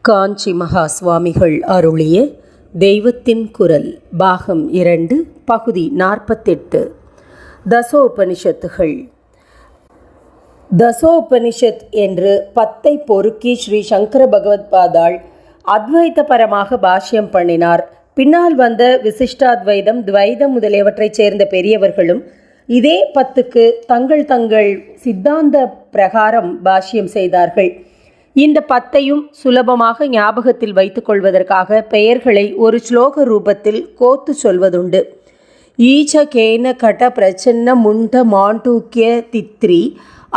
காஞ்சி மகா சுவாமிகள் அருளிய தெய்வத்தின் குரல் பாகம் 2 பகுதி 48 தசோபனிஷத்துகள். தசோபனிஷத் என்று 10 பொறுக்கி ஸ்ரீ சங்கர பகவத்பாதாள் அத்வைத்தபரமாக பாஷ்யம் பண்ணினார். பின்னால் வந்த விசிஷ்டாத்வைதம், துவைதம் முதலியவற்றைச் சேர்ந்த பெரியவர்களும் இதே 10க்கு தங்கள் சித்தாந்த பிரகாரம் பாஷ்யம் செய்தார்கள். இந்த 10ஐயும் சுலபமாக ஞாபகத்தில் வைத்துக் கொள்வதற்காக பெயர்களை ஒரு ஸ்லோக ரூபத்தில் கோத்து சொல்வதுண்டு. ஈச்ச கேன கட பிரச்சன்ன முண்ட மாண்டூக்கிய தித்ரி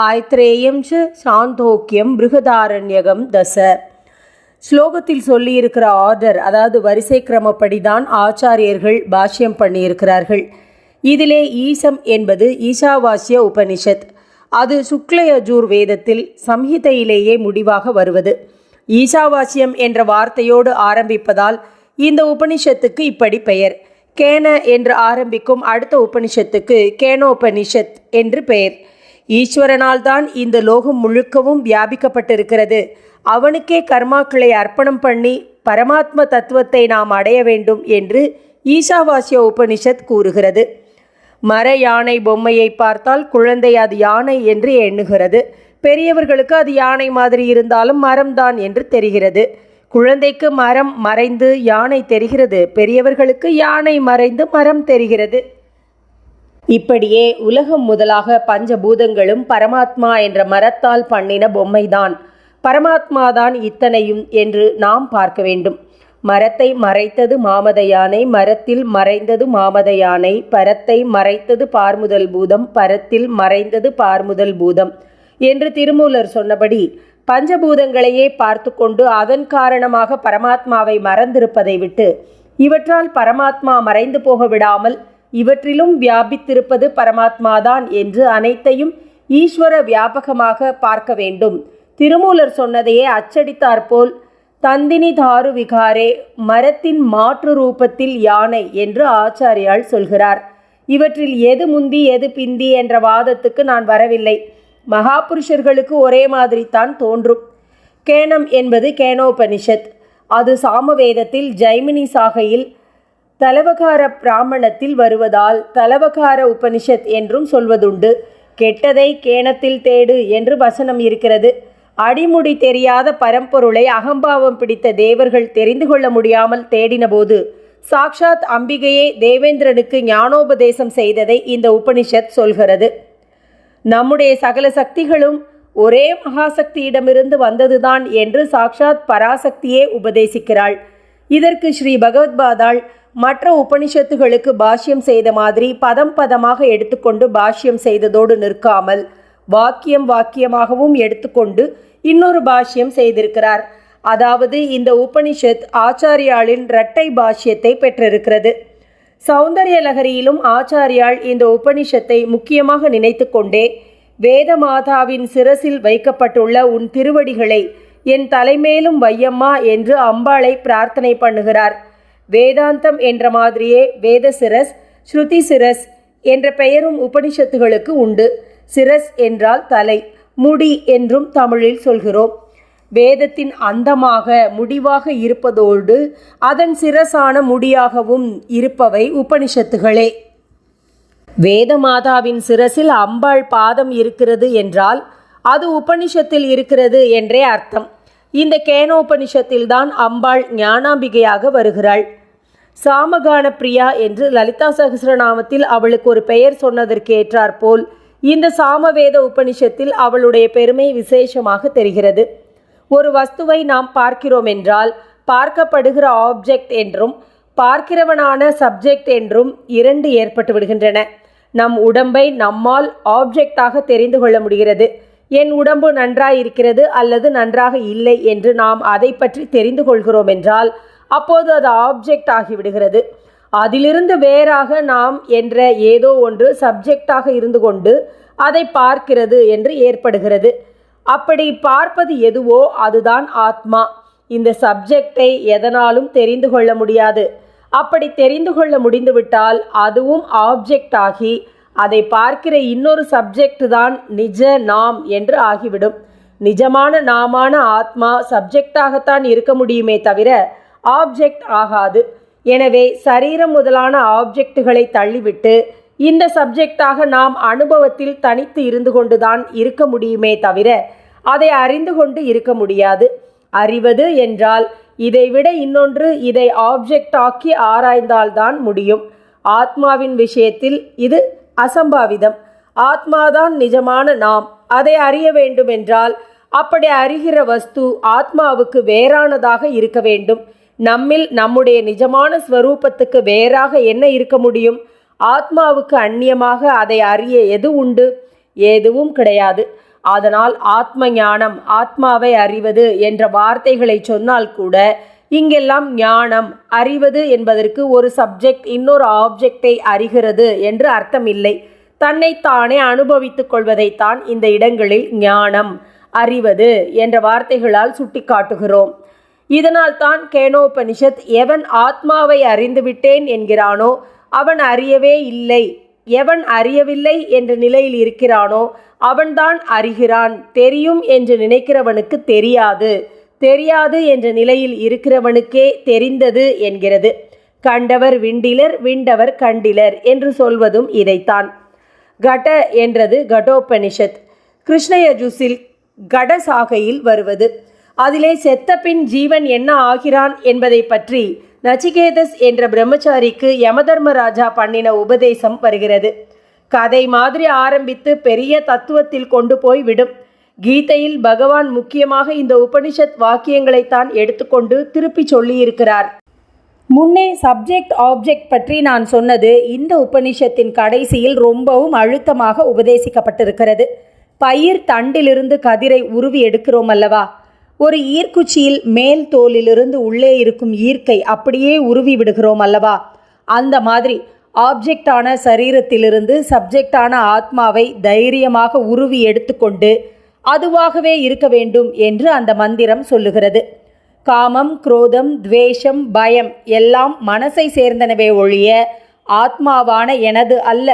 ஆய்த்ரேயம் சாந்தோக்கியம் பிருகதாரண்யகம் தச. ஸ்லோகத்தில் சொல்லியிருக்கிற ஆர்டர், அதாவது வரிசை கிரமப்படிதான் ஆச்சாரியர்கள் பாஷ்யம் பண்ணியிருக்கிறார்கள். இதிலே ஈசம் என்பது ஈசாவாஸ்ய உபனிஷத். அது சுக்லயஜூர் வேதத்தில் சம்ஹிதையிலேயே முடிவாக வருவது. ஈசாவாஸ்யம் என்ற வார்த்தையோடு ஆரம்பிப்பதால் இந்த உபனிஷத்துக்கு இப்படி பெயர். கேன என்று ஆரம்பிக்கும் அடுத்த உபனிஷத்துக்கு கேனோபனிஷத் என்று பெயர். ஈஸ்வரனால் தான் இந்த லோகம் முழுக்கவும் வியாபிக்கப்பட்டிருக்கிறது. அவனுக்கே கர்மாக்களை அர்ப்பணம் பண்ணி பரமாத்ம தத்துவத்தை நாம் அடைய வேண்டும் என்று ஈசாவாஸ்ய உபனிஷத் கூறுகிறது. மர யானை பொம்மையை பார்த்தால் குழந்தை அது யானை என்று எண்ணுகிறது. பெரியவர்களுக்கு அது யானை மாதிரி இருந்தாலும் மரம்தான் என்று தெரிகிறது. குழந்தைக்கு மரம் மறைந்து யானை தெரிகிறது, பெரியவர்களுக்கு யானை மறைந்து மரம் தெரிகிறது. இப்படியே உலகம் முதலாக பஞ்சபூதங்களும் பரமாத்மா என்ற மரத்தால் பண்ணின பொம்மைதான். பரமாத்மாதான் இத்தனையும் என்று நாம் பார்க்க வேண்டும். மரத்தை மறைத்தது மாமத யானை, மரத்தில் மறைந்தது மாமத யானை. பரத்தை மறைத்தது பார்முதல் பூதம், பரத்தில் மறைந்தது பார்முதல் பூதம் என்று திருமூலர் சொன்னபடி பஞ்சபூதங்களையே பார்த்து கொண்டு அதன் காரணமாக பரமாத்மாவை மறந்திருப்பதை விட்டு இவற்றால் பரமாத்மா மறைந்து போக விடாமல் இவற்றிலும் வியாபித்திருப்பது பரமாத்மாதான் என்று அனைத்தையும் ஈஸ்வர வியாபகமாக பார்க்க வேண்டும். திருமூலர் சொன்னதையே அச்சடித்தாற்போல் தந்தினி தாரு விகாரே, மரத்தின் மாற்று ரூபத்தில் யானை என்று ஆச்சாரியால் சொல்கிறார். இவற்றில் எது முந்தி எது பிந்தி என்ற வாதத்துக்கு நான் வரவில்லை. மகாபுருஷர்களுக்கு ஒரே மாதிரி தான் தோன்றும். கேனம் என்பது கேனோபனிஷத். அது சாமவேதத்தில் ஜைமினி சாகையில் தலவகார பிராமணத்தில் வருவதால் தலவகார உபனிஷத் என்றும் சொல்வதுண்டு. கெட்டதை கேனத்தில் தேடு என்று வசனம் இருக்கிறது. அடிமுடி தெரியாத பரம்பொருளை அகம்பாவம் பிடித்த தேவர்கள் தெரிந்து கொள்ள முடியாமல் தேடினபோது சாக்ஷாத் அம்பிகையே தேவேந்திரனுக்கு ஞானோபதேசம் செய்ததை இந்த உபனிஷத் சொல்கிறது. நம்முடைய சகல சக்திகளும் ஒரே மகாசக்தியிடமிருந்து வந்ததுதான் என்று சாக்ஷாத் பராசக்தியே உபதேசிக்கிறாள். இதற்கு ஸ்ரீ பகவத்பாதாள் மற்ற உபனிஷத்துகளுக்கு பாஷ்யம் செய்த மாதிரி பதம் பதமாக எடுத்துக்கொண்டு பாஷ்யம் செய்ததோடு நிற்காமல் வாக்கியம் வாக்கியமாகவும் எடுத்துக்கொண்டு இன்னொரு பாஷ்யம் செய்திருக்கிறார். அதாவது இந்த உபனிஷத் ஆச்சாரியாளின் இரட்டை பாஷ்யத்தை பெற்றிருக்கிறது. சௌந்தர்ய லகரியிலும் ஆச்சாரியாள் இந்த உபனிஷத்தை முக்கியமாக நினைத்து கொண்டே வேத மாதாவின் சிரசில் வைக்கப்பட்டுள்ள உன் திருவடிகளை என் தலைமேலும் வையம்மா என்று அம்பாளை பிரார்த்தனை பண்ணுகிறார். வேதாந்தம் என்ற மாதிரியே வேத சிரஸ், ஸ்ருதி சிரஸ் என்ற பெயரும் உபனிஷத்துகளுக்கு உண்டு. சிரஸ் என்றால் தலை, முடி என்றும் தமிழில் சொல்கிறோம். வேதத்தின் அந்தமாக முடிவாக இருப்பதோடு அதன் சிரசான முடியாகவும் இருப்பவை உபனிஷத்துகளே. வேதமாதாவின் சிரசில் அம்பாள் பாதம் இருக்கிறது என்றால் அது உபனிஷத்தில் இருக்கிறது என்றே அர்த்தம். இந்த கேனோபனிஷத்தில்தான் அம்பாள் ஞானாம்பிகையாக வருகிறாள். சாமகான பிரியா என்று லலிதா சகஸ்ரநாமத்தில் அவளுக்கு ஒரு பெயர் சொன்னதற்கு ஏற்றாற்போல் இந்த சாமவேத உபனிஷத்தில் அவளுடைய பெருமை விசேஷமாக தெரிகிறது. ஒரு வஸ்துவை நாம் பார்க்கிறோம் என்றால் பார்க்கப்படுகிற ஆப்ஜெக்ட் என்றும் பார்க்கிறவனான சப்ஜெக்ட் என்றும் 2 ஏற்பட்டு விடுகின்றன. நம் உடம்பை நம்மால் ஆப்ஜெக்டாக தெரிந்து கொள்ள முடிகிறது. என் உடம்பு நன்றாயிருக்கிறது அல்லது நன்றாக இல்லை என்று நாம் அதை பற்றி தெரிந்து கொள்கிறோம் என்றால் அப்போது அது ஆப்ஜெக்ட் ஆகிவிடுகிறது. அதிலிருந்து வேறாக நாம் என்ற ஏதோ ஒன்று சப்ஜெக்டாக இருந்து கொண்டு அதை பார்க்கிறது என்று ஏற்படுகிறது. அப்படி பார்ப்பது எதுவோ அதுதான் ஆத்மா. இந்த சப்ஜெக்டை எதனாலும் தெரிந்து கொள்ள முடியாது. அப்படி தெரிந்து கொள்ள முடிந்துவிட்டால் அதுவும் ஆப்ஜெக்ட் ஆகி அதை பார்க்கிற இன்னொரு சப்ஜெக்ட் தான் நிஜ நாம் என்று ஆகிவிடும். நிஜமான நாமான ஆத்மா சப்ஜெக்டாகத்தான் இருக்க முடியுமே தவிர ஆப்ஜெக்ட் ஆகாது. எனவே சரீரம் முதலான ஆப்ஜெக்டுகளை தள்ளிவிட்டு இந்த சப்ஜெக்டாக நாம் அனுபவத்தில் தனித்து இருந்து கொண்டுதான் இருக்க முடியுமே தவிர அதை அறிந்து கொண்டு இருக்க முடியாது. அறிவது என்றால் இதைவிட இன்னொன்று இதை ஆப்ஜெக்ட் ஆக்கி ஆராய்ந்தால்தான் முடியும். ஆத்மாவின் விஷயத்தில் இது அசம்பாவிதம். ஆத்மாதான் நிஜமான நாம். அதை அறிய வேண்டுமென்றால் அப்படி அறிகிற வஸ்து ஆத்மாவுக்கு வேறானதாக இருக்க வேண்டும். நம்மில் நம்முடைய நிஜமான ஸ்வரூபத்துக்கு வேறாக என்ன இருக்க முடியும்? ஆத்மாவுக்கு அந்நியமாக அதை அறிய எது உண்டு? எதுவும் கிடையாது. அதனால் ஆத்ம ஞானம், ஆத்மாவை அறிவது என்ற வார்த்தைகளை சொன்னால் கூட இங்கெல்லாம் ஞானம், அறிவது என்பதற்கு ஒரு சப்ஜெக்ட் இன்னொரு ஆப்ஜெக்டை அறிகிறது என்று அர்த்தம் இல்லை. தன்னைத்தானே அனுபவித்துக் கொள்வதைத்தான் இந்த இடங்களில் ஞானம், அறிவது என்ற வார்த்தைகளால் சுட்டிக்காட்டுகிறோம். இதனால் தான் கேனோபனிஷத் எவன் ஆத்மாவை அறிந்துவிட்டேன் என்கிறானோ அவன் அறியவே இல்லை, எவன் அறியவில்லை என்ற நிலையில் இருக்கிறானோ அவன்தான் அறிகிறான், தெரியும் என்று நினைக்கிறவனுக்கு தெரியாது, தெரியாது என்ற நிலையில் இருக்கிறவனுக்கே தெரிந்தது என்கிறது. கண்டவர் விண்டிலர், விண்டவர் கண்டிலர் என்று சொல்வதும் இதைத்தான். கட என்றது கடோபனிஷத். கிருஷ்ணயஜுஸில் கட சாகையில் வருவது. அதிலே செத்த பின் ஜீவன் என்ன ஆகிறான் என்பதை பற்றி நச்சிகேதஸ் என்ற பிரம்மச்சாரிக்கு யமதர்மராஜா பண்ணின உபதேசம் வருகிறது. கதை மாதிரி ஆரம்பித்து பெரிய தத்துவத்தில் கொண்டு போய் விடும். கீதையில் பகவான் முக்கியமாக இந்த உபனிஷத் வாக்கியங்களைத்தான் எடுத்துக்கொண்டு திருப்பி சொல்லியிருக்கிறார். முன்னே சப்ஜெக்ட் ஆப்ஜெக்ட் பற்றி நான் சொன்னது இந்த உபனிஷத்தின் கடைசியில் ரொம்பவும் அழுத்தமாக உபதேசிக்கப்பட்டிருக்கிறது. பயிர் தண்டிலிருந்து கதிரை உருவி எடுக்கிறோம் அல்லவா? ஒரு ஈர்க்குச்சியில் மேல் தோலிலிருந்து உள்ளே இருக்கும் ஈர்க்கை அப்படியே உருவி விடுகிறோம் அல்லவா? அந்த மாதிரி ஆப்ஜெக்டான சரீரத்திலிருந்து சப்ஜெக்டான ஆத்மாவை தைரியமாக உருவி எடுத்துக்கொண்டு அதுவாகவே இருக்க வேண்டும் என்று அந்த மந்திரம் சொல்லுகிறது. காமம், குரோதம், துவேஷம், பயம் எல்லாம் மனசை சேர்ந்தனவே ஒழிய ஆத்மாவான எனது அல்ல.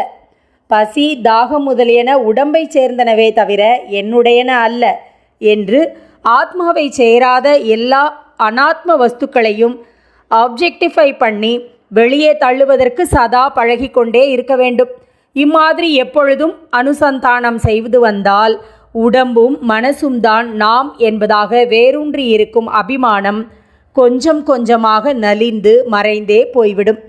பசி, தாகம் முதலியன உடம்பை சேர்ந்தனவே தவிர என்னுடையன அல்ல என்று ஆத்மாவை சேராத எல்லா அனாத்ம வஸ்துக்களையும் ஆப்ஜெக்டிஃபை பண்ணி வெளியே தள்ளுவதற்கு சதா பழகிக்கொண்டே இருக்க வேண்டும். இம்மாதிரி எப்பொழுதும் அனுசந்தானம் செய்து வந்தால் உடம்பும் மனசும் தான் நாம் என்பதாக வேரூன்றி இருக்கும் அபிமானம் கொஞ்சம் கொஞ்சமாக நலிந்து மறைந்தே போய்விடும்.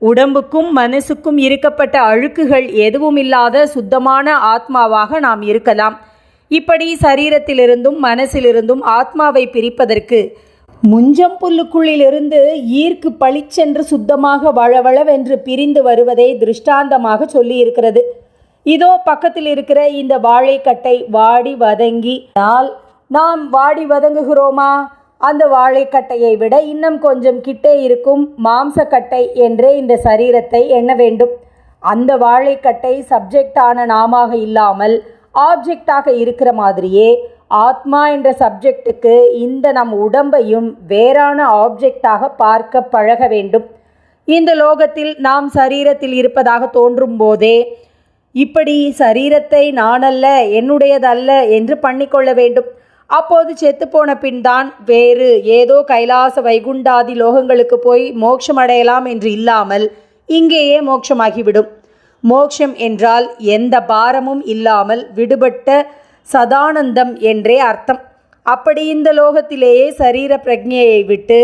உடம்புக்கும் மனசுக்கும் இருக்கப்பட்ட அழுக்குகள் எதுவுமில்லாத சுத்தமான ஆத்மாவாக நாம் இருக்கலாம். இப்படி சரீரத்திலிருந்தும் மனசிலிருந்தும் ஆத்மாவை பிரிப்பதற்கு முஞ்சம் புல்லுக்குள்ளிலிருந்து ஈர்க்கு பளிச்சென்று சுத்தமாக வளவளவென்று பிரிந்து வருவதை திருஷ்டாந்தமாக சொல்லியிருக்கிறது. இதோ பக்கத்தில் இருக்கிற இந்த வாழைக்கட்டை வாடி வதங்கி நாம் வாடி வதங்குகிறோமா? அந்த வாழைக்கட்டையை விட இன்னும் கொஞ்சம் கிட்டே இருக்கும் மாம்சக்கட்டை என்றே இந்த சரீரத்தை எண்ண வேண்டும். அந்த வாழைக்கட்டை சப்ஜெக்டான நாமாக இல்லாமல் ஆப்ஜெக்டாக இருக்கிற மாதிரியே ஆத்மா என்ற சப்ஜெக்டுக்கு இந்த நம் உடம்பையும் வேறான ஆப்ஜெக்டாக பார்க்க பழக வேண்டும். இந்த லோகத்தில் நாம் சரீரத்தில் இருப்பதாக தோன்றும் போதே இப்படி சரீரத்தை நானல்ல, என்னுடையதல்ல என்று பண்ணிக்கொள்ள வேண்டும். அப்போது செத்துப்போன பின் தான் வேறு ஏதோ கைலாச வைகுண்டாதி லோகங்களுக்கு போய் மோட்சம் அடையலாம் என்று இல்லாமல் இங்கேயே மோட்சமாகிவிடும். மோட்சம் என்றால் எந்த பாரமும் இல்லாமல் விடுபட்ட சதானந்தம் என்றே அர்த்தம். அப்படி இந்த லோகத்திலேயே சரீர பிரக்ஞையை விட்டு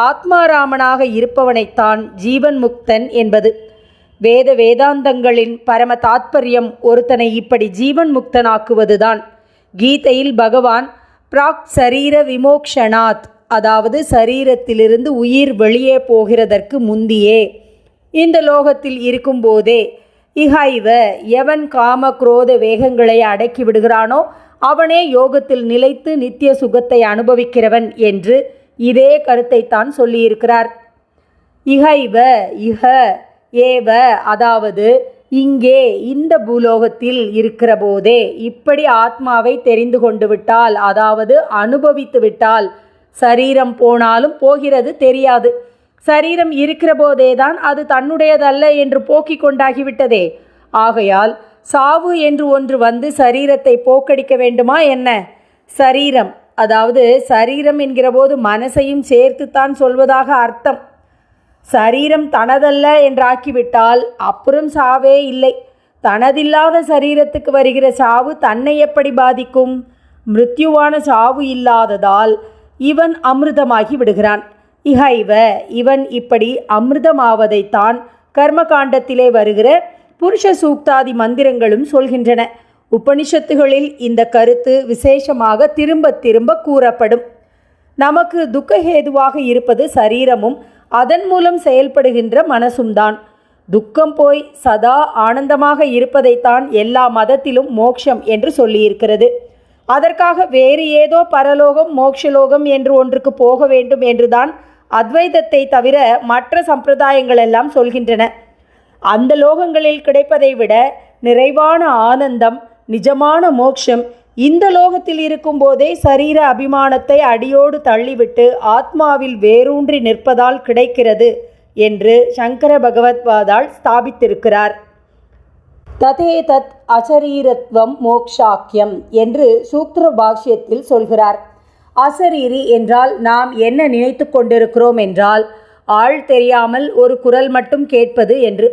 ஆத்மாராமனாக இருப்பவனைத்தான் ஜீவன் முக்தன் என்பது. வேதாந்தங்களின் பரம தாத்பரியம் ஒருத்தனை இப்படி ஜீவன் முக்தனாக்குவதுதான். கீதையில் பகவான் பிராக் சரீர விமோக்ஷனாத், அதாவது சரீரத்திலிருந்து உயிர் வெளியே போகிறதற்கு முந்தியே இந்த லோகத்தில் இருக்கும்போதே இஹைவ, எவன் காம குரோத வேகங்களை அடக்கி விடுகிறானோ அவனே யோகத்தில் நிலைத்து நித்திய சுகத்தை அனுபவிக்கிறவன் என்று இதே கருத்தைத்தான் சொல்லியிருக்கிறார். இஹைவ, இஹ ஏவ, அதாவது இங்கே இந்த பூலோகத்தில் இருக்கிற போதே இப்படி ஆத்மாவை தெரிந்து கொண்டு விட்டால், அதாவது அனுபவித்து விட்டால், சரீரம் போனாலும் போகிறது தெரியாது. சரீரம் இருக்கிற போதேதான் அது தன்னுடையதல்ல என்று போக்கிக் கொண்டாகிவிட்டதே. ஆகையால் சாவு என்று ஒன்று வந்து சரீரத்தை போக்கடிக்க வேண்டுமா என்ன? சரீரம், அதாவது சரீரம் என்கிற போது மனசையும் சேர்த்துத்தான் சொல்வதாக அர்த்தம். சரீரம் தனதல்ல என்றாக்கிவிட்டால் அப்புறம் சாவே இல்லை. தனதில்லாத சரீரத்துக்கு வருகிற சாவு தன்னை எப்படி பாதிக்கும்? மிருத்யுவான சாவு இல்லாததால் இவன் அமிர்தமாகி விடுகிறான். இஹைவ, இவன் இப்படி அமிர்தமாவதைத்தான் கர்மகாண்டத்திலே வருகிற புருஷ சூக்தாதி மந்திரங்களும் சொல்கின்றன. உபனிஷத்துகளில் இந்த கருத்து விசேஷமாக திரும்ப திரும்ப கூறப்படும். நமக்கு துக்கஹேதுவாக இருப்பது சரீரமும் அதன் மூலம் செயல்படுகின்ற மனசும்தான். துக்கம் போய் சதா ஆனந்தமாக இருப்பதைத்தான் எல்லா மதத்திலும் மோட்சம் என்று சொல்லியிருக்கிறது. அதற்காக வேறு ஏதோ பரலோகம் மோட்சலோகம் என்று ஒன்றுக்கு போக வேண்டும் என்றுதான் அத்வைதத்தை தவிர மற்ற சம்பிரதாயங்கள் எல்லாம் சொல்கின்றன. அந்த லோகங்களில் கிடைப்பதை விட நிறைவான ஆனந்தம், நிஜமான மோட்சம் இந்த லோகத்தில் இருக்கும்போதே சரீர அபிமானத்தை அடியோடு தள்ளிவிட்டு ஆத்மாவில் வேரூன்றி நிற்பதால் கிடைக்கிறது என்று சங்கர பகவத்பாதால் ஸ்தாபித்திருக்கிறார். ததே தத் அசரீரத்வம் மோக்ஷாக்கியம் என்று சூத்திர பாஷ்யத்தில் சொல்கிறார். அசரீரி என்றால் நாம் என்ன நினைத்து கொண்டிருக்கிறோம் என்றால் ஆள் தெரியாமல் ஒரு குரல் மட்டும் கேட்பது என்று.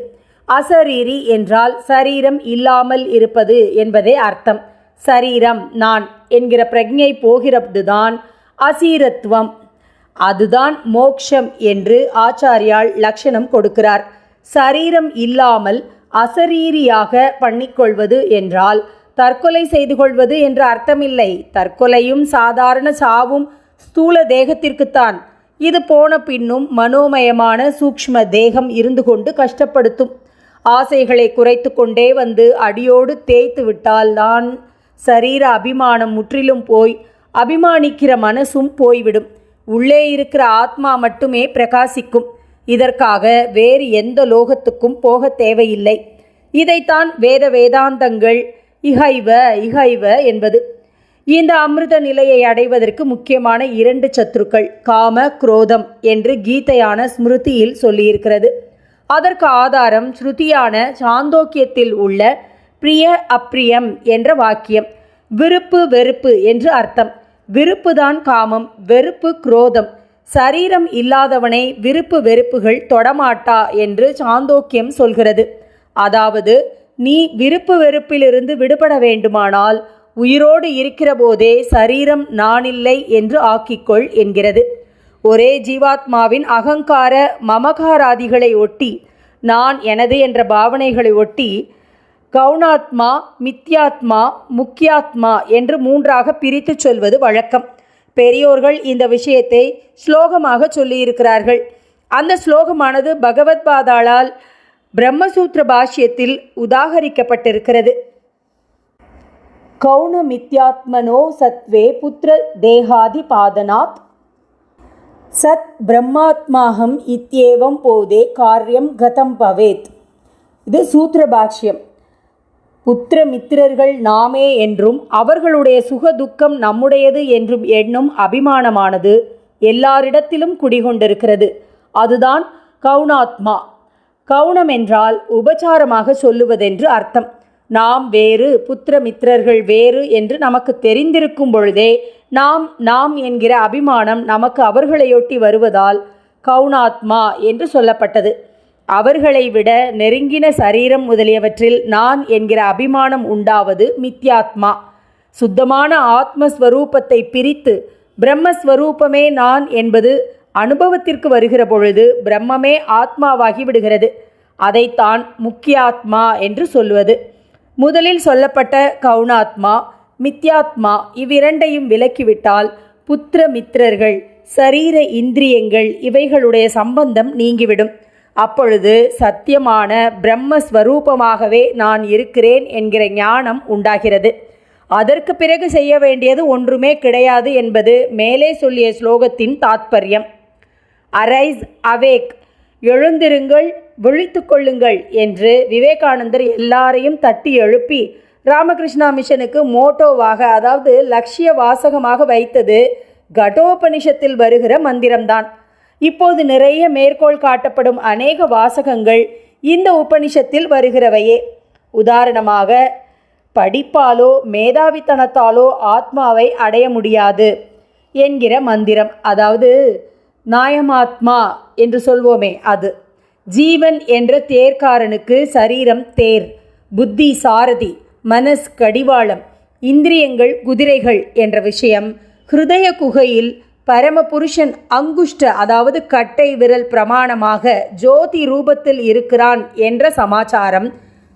அசரீரி என்றால் சரீரம் இல்லாமல் இருப்பது என்பதே அர்த்தம். சரீரம் நான் என்கிற பிரக்ஞை போகிறதுதான் அசீரத்துவம். அதுதான் மோக்ஷம் என்று ஆச்சாரியால் லட்சணம் கொடுக்கிறார். சரீரம் இல்லாமல் அசரீரியாக பண்ணிக்கொள்வது என்றால் தற்கொலை செய்து கொள்வது என்று அர்த்தமில்லை. தற்கொலையும் சாதாரண சாவும் ஸ்தூல தேகத்திற்குத்தான். இது போன பின்னும் மனோமயமான சூக்ஷ்ம தேகம் இருந்து கொண்டு கஷ்டப்படுத்தும். ஆசைகளை குறைத்து கொண்டே வந்து அடியோடு தேய்த்து விட்டால் தான் சரீர அபிமானம் முற்றிலும் போய் அபிமானிக்கிற மனசும் போய்விடும். உள்ளே இருக்கிற ஆத்மா மட்டுமே பிரகாசிக்கும். இதற்காக வேறு எந்த லோகத்துக்கும் போக தேவையில்லை. இதைத்தான் வேதாந்தங்கள் இஹைவ இஹைவ என்பது. இந்த அமிர்த நிலையை அடைவதற்கு முக்கியமான 2 சத்ருக்கள் காம குரோதம் என்று கீதையான ஸ்மிருதியில் சொல்லியிருக்கிறது. அதற்கு ஆதாரம் ஸ்ருதியான சாந்தோக்கியத்தில் உள்ள பிரிய அப்பிரியம் என்ற வாக்கியம். விருப்பு வெறுப்பு என்று அர்த்தம். விருப்புதான் காமம், வெறுப்பு குரோதம். சரீரம் இல்லாதவனை விருப்பு வெறுப்புகள் தொடமாட்டா என்று சாந்தோக்கியம் சொல்கிறது. அதாவது நீ விருப்பு வெறுப்பிலிருந்து விடுபட வேண்டுமானால் உயிரோடு இருக்கிற போதே சரீரம் நானில்லை என்று ஆக்கிக்கொள் என்கிறது. ஒரே ஜீவாத்மாவின் அகங்கார மமகாராதிகளை ஒட்டி, நான் எனது என்ற பாவனைகளை ஒட்டி கவுனாத்மா, மித்யாத்மா, முக்கியாத்மா என்று 3ஆக பிரித்து சொல்வது வழக்கம். பெரியோர்கள் இந்த விஷயத்தை ஸ்லோகமாக சொல்லியிருக்கிறார்கள். அந்த ஸ்லோகமானது பகவத்பாதாளால் பிரம்மசூத்திர பாஷ்யத்தில் உதாகரிக்கப்பட்டிருக்கிறது. கௌண மித்யாத்மனோ சத்வே புத்திர தேகாதி பாதனாத் சத் பிரம்மாத்மாஹம் இத்யேவம் போதே காரியம் கதம் பவேத். இது சூத்திர பாஷ்யம். புத்திர மித்திரர்கள் நாமே என்றும் அவர்களுடைய சுகதுக்கம் நம்முடையது என்றும் எண்ணும் அபிமானமானது எல்லாரிடத்திலும் குடிகொண்டிருக்கிறது. அதுதான் கவுனாத்மா. கவுனம் என்றால் உபச்சாரமாக சொல்லுவதென்று அர்த்தம். நாம் வேறு, புத்திர மித்திரர்கள் வேறு என்று நமக்கு தெரிந்திருக்கும் பொழுதே நாம் என்கிற அபிமானம் நமக்கு அவர்களையொட்டி வருவதால் கவுனாத்மா என்று சொல்லப்பட்டது. அவர்களை விட நெருங்கின சரீரம் முதலியவற்றில் நான் என்கிற அபிமானம் உண்டாவது மித்யாத்மா. சுத்தமான ஆத்மஸ்வரூபத்தை பிரித்து பிரம்மஸ்வரூபமே நான் என்பது அனுபவத்திற்கு வருகிற பொழுது பிரம்மமே ஆத்மாவாகி விடுகிறது. அதைத்தான் முக்கியாத்மா என்று சொல்வது. முதலில் சொல்லப்பட்ட கவுனாத்மா, மித்யாத்மா இவ்விரண்டையும் விலக்கிவிட்டால் புத்திர மித்திரர்கள், சரீர இந்திரியங்கள் இவைகளுடைய சம்பந்தம் நீங்கிவிடும். அப்பொழுது சத்தியமான பிரம்மஸ்வரூபமாகவே நான் இருக்கிறேன் என்கிற ஞானம் உண்டாகிறது. அதற்கு பிறகு செய்ய வேண்டியது ஒன்றுமே கிடையாது என்பது மேலே சொல்லிய ஸ்லோகத்தின் தாத்பரியம். அரைஸ், அவேக், எழுந்திருங்கள், விழித்து கொள்ளுங்கள் என்று விவேகானந்தர் எல்லாரையும் தட்டி எழுப்பி ராமகிருஷ்ணா மிஷனுக்கு மோட்டோவாக, அதாவது லட்சிய வாசகமாக வைத்தது கடோபனிஷத்தில் வருகிற மந்திரம்தான். இப்போது நிறைய மேற்கோள் காட்டப்படும் அநேக வாசகங்கள் இந்த உபனிஷத்தில் வருகிறவையே. உதாரணமாக, படிப்பாலோ மேதாவித்தனத்தாலோ ஆத்மாவை அடைய முடியாது என்கிற மந்திரம், அதாவது நாயமாத்மா என்று சொல்வோமே அது. ஜீவன் என்ற தேர்காரனுக்கு சரீரம் தேர், புத்தி சாரதி, மனஸ் கடிவாளம், இந்திரியங்கள் குதிரைகள் என்ற விஷயம் ஹிருதய குகையில் பரமபுருஷன் அங்குஷ்ட, அதாவது கட்டை விரல் பிரமாணமாக ஜோதி ரூபத்தில் இருக்கிறான் என்ற சமாச்சாரம்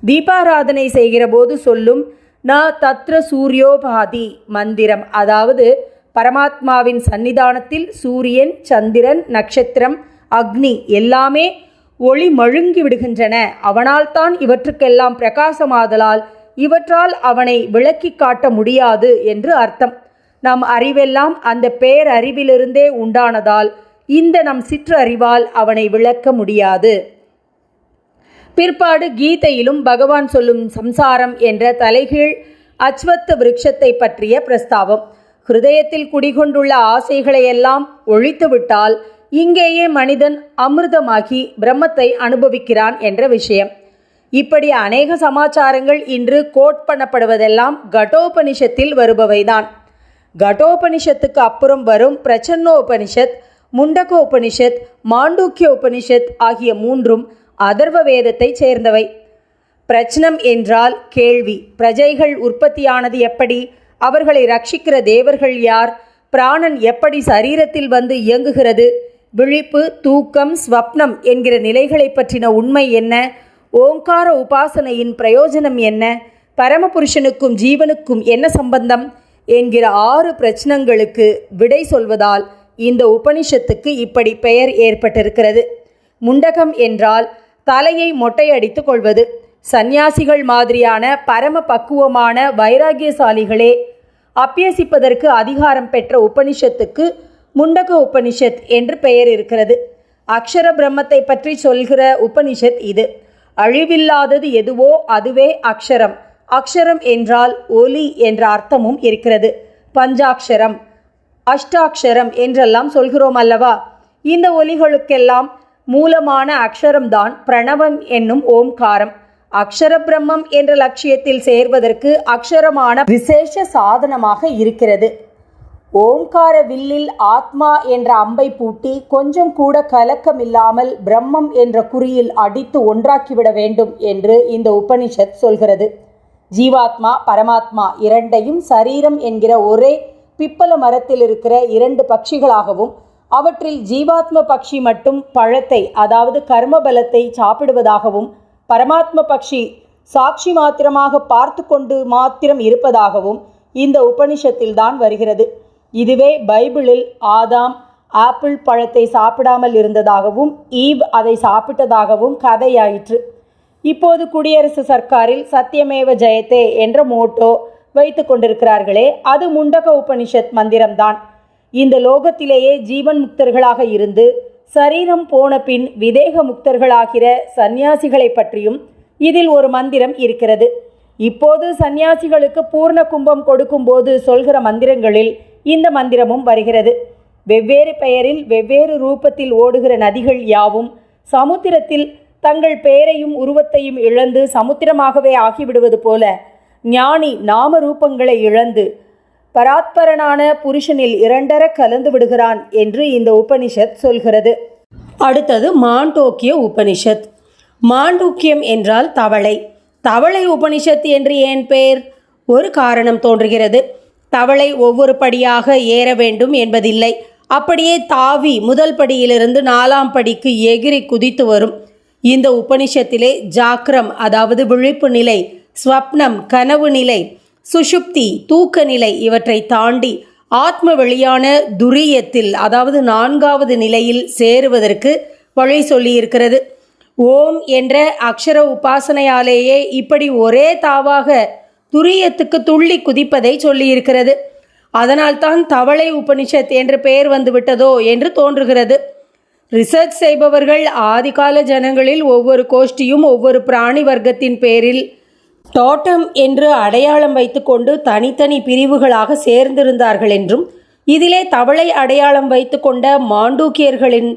தீபாராதனை செய்கிற போது சொல்லும் ந தத்ர சூரியோபாதி மந்திரம், அதாவது பரமாத்மாவின் சன்னிதானத்தில் சூரியன், சந்திரன், நட்சத்திரம், அக்னி எல்லாமே ஒளி மழுங்கி விடுகின்றன. அவனால்தான் இவற்றுக்கெல்லாம் பிரகாசமாதலால் இவற்றால் அவனை விளக்கி காட்ட முடியாது என்று அர்த்தம். நம் அறிவெல்லாம் அந்த பேரறிவிலிருந்தே உண்டானதால் இந்த நம் சிற்றறிவால் அவனை விளக்க முடியாது. பிற்பாடு கீதையிலும் பகவான் சொல்லும் சம்சாரம் என்ற தலைகீழ் அஸ்வத்த விருட்சத்தை பற்றிய பிரஸ்தாவம். ஹிருதயத்தில் குடிகொண்டுள்ள ஆசைகளையெல்லாம் ஒழித்துவிட்டால் இங்கேயே மனிதன் அமிர்தமாகி பிரம்மத்தை அனுபவிக்கிறான் என்ற விஷயம். இப்படி அநேக சமாச்சாரங்கள் இன்று கோட் பண்ணப்படுவதெல்லாம் கடோபனிஷத்தில் வருபவைதான். கடோபனிஷத்துக்கு அப்புறம் வரும் பிரச்சன்னோபனிஷத், முண்டகோபனிஷத், மாண்டூக்கியோபனிஷத் ஆகிய மூன்றும் அதர்வ வேதத்தை சேர்ந்தவை. பிரச்சனம் என்றால் கேள்வி. பிரஜைகள் உற்பத்தியானது எப்படி? அவர்களை ரட்சிக்கிற தேவர்கள் யார்? பிராணன் எப்படி சரீரத்தில் வந்து இயங்குகிறது? விழிப்பு, தூக்கம், ஸ்வப்னம் என்கிற நிலைகளை பற்றின உண்மை என்ன? ஓங்கார உபாசனையின் பிரயோஜனம் என்ன? பரமபுருஷனுக்கும் ஜீவனுக்கும் என்ன சம்பந்தம் என்கிற 6 பிரச்சனைகளுக்கு விடை சொல்வதால் இந்த உபனிஷத்துக்கு இப்படி பெயர் ஏற்பட்டிருக்கிறது. முண்டகம் என்றால் தலையை மொட்டையடித்து கொள்வது. சந்நியாசிகள் மாதிரியான பரம பக்குவமான வைராகியசாலிகளே அபியசிப்பதற்கு அதிகாரம் பெற்ற உபனிஷத்துக்கு முண்டக உபனிஷத் என்று பெயர் இருக்கிறது. அக்ஷர பிரம்மத்தை பற்றி சொல்கிற உபனிஷத் இது. அழிவில்லாதது எதுவோ அதுவே அக்ஷரம். அக்ஷரம் என்றால் ஒலி என்ற அர்த்தமும் இருக்கிறது. பஞ்சாட்சரம், அஷ்டாட்சரம் என்றெல்லாம் சொல்கிறோம் அல்லவா? இந்த ஒலிகளுக்கெல்லாம் மூலமான அக்ஷரம்தான் பிரணவம் என்னும் ஓம்காரம். அக்ஷர பிரம்மம் என்ற லட்சியத்தில் சேர்வதற்கு அக்ஷரமான விசேஷ சாதனமாக இருக்கிறது. ஓம்கார வில்லில் ஆத்மா என்ற அம்பை பூட்டி கொஞ்சம் கூட கலக்கமில்லாமல் பிரம்மம் என்ற குறியில் அடித்து ஒன்றாக்கிவிட வேண்டும் என்று இந்த உபனிஷத் சொல்கிறது. ஜீவாத்மா, பரமாத்மா இரண்டையும் சரீரம் என்கிற ஒரே பிப்பல மரத்தில் இருக்கிற 2 பட்சிகளாகவும், அவற்றில் ஜீவாத்ம பட்சி மட்டும் பழத்தை, அதாவது கர்மபலத்தை சாப்பிடுவதாகவும், பரமாத்ம பட்சி சாட்சி மாத்திரமாக பார்த்து கொண்டு மாத்திரம் இருப்பதாகவும் இந்த உபனிஷத்தில்தான் வருகிறது. இதுவே பைபிளில் ஆதாம் ஆப்பிள் பழத்தை சாப்பிடாமல் இருந்ததாகவும் ஈவ் அதை சாப்பிட்டதாகவும் கதையாயிற்று. இப்போது குடியரசு சர்க்காரில் சத்தியமேவ ஜெயத்தே என்ற மோட்டோ வைத்து கொண்டிருக்கிறார்களே, அது முண்டக உபனிஷத் மந்திரம்தான். இந்த லோகத்திலேயே ஜீவன் முக்தர்களாக இருந்து சரீரம் போன பின் விதேக முக்தர்களாகிற சந்நியாசிகளை பற்றியும் இதில் ஒரு மந்திரம் இருக்கிறது. இப்போது சந்நியாசிகளுக்கு பூர்ண கும்பம் கொடுக்கும்போது சொல்கிற மந்திரங்களில் இந்த மந்திரமும் வருகிறது. வெவ்வேறு பெயரில் வெவ்வேறு ரூபத்தில் ஓடுகிற நதிகள் யாவும் சமுத்திரத்தில் தங்கள் பெயரையும் உருவத்தையும் இழந்து சமுத்திரமாகவே ஆகிவிடுவது போல ஞானி நாம ரூபங்களை இழந்து பராத்பரனான புருஷனில் 2 கலந்து விடுகிறான் என்று இந்த உபனிஷத் சொல்கிறது. அடுத்தது மாண்டோக்கிய உபனிஷத். மாண்டூக்கியம் என்றால் தவளை. தவளை உபனிஷத் என்று ஏன் பெயர்? ஒரு காரணம் தோன்றுகிறது. தவளை ஒவ்வொரு படியாக ஏற வேண்டும் என்பதில்லை. அப்படியே தாவி முதல் படியிலிருந்து 4ஆம் படிக்கு எகிரி குதித்து வரும். இந்த உபனிஷத்திலே ஜாக்கிரம், அதாவது விழிப்பு நிலை, ஸ்வப்னம் கனவு நிலை, சுஷுப்தி தூக்க நிலை இவற்றை தாண்டி ஆத்ம வெளியான துரியத்தில், அதாவது 4வது நிலையில் சேருவதற்கு வழி சொல்லியிருக்கிறது. ஓம் என்ற அக்ஷர உபாசனையாலேயே இப்படி ஒரே தாவாக துரியத்துக்கு துள்ளி குதிப்பதை சொல்லியிருக்கிறது. அதனால்தான் தவளை உபனிஷத் என்று பெயர் வந்துவிட்டதோ என்று தோன்றுகிறது. ரிசர்ச் செய்பவர்கள் ஆதிகால ஜனங்களில் ஒவ்வொரு கோஷ்டியும் ஒவ்வொரு பிராணி வர்க்கத்தின் பேரில் டோட்டம் என்று அடையாளம் வைத்துக்கொண்டு தனித்தனி பிரிவுகளாக சேர்ந்திருந்தார்கள் என்றும், இதிலே தவளை அடையாளம் வைத்து கொண்ட மாண்டூக்கியர்களின்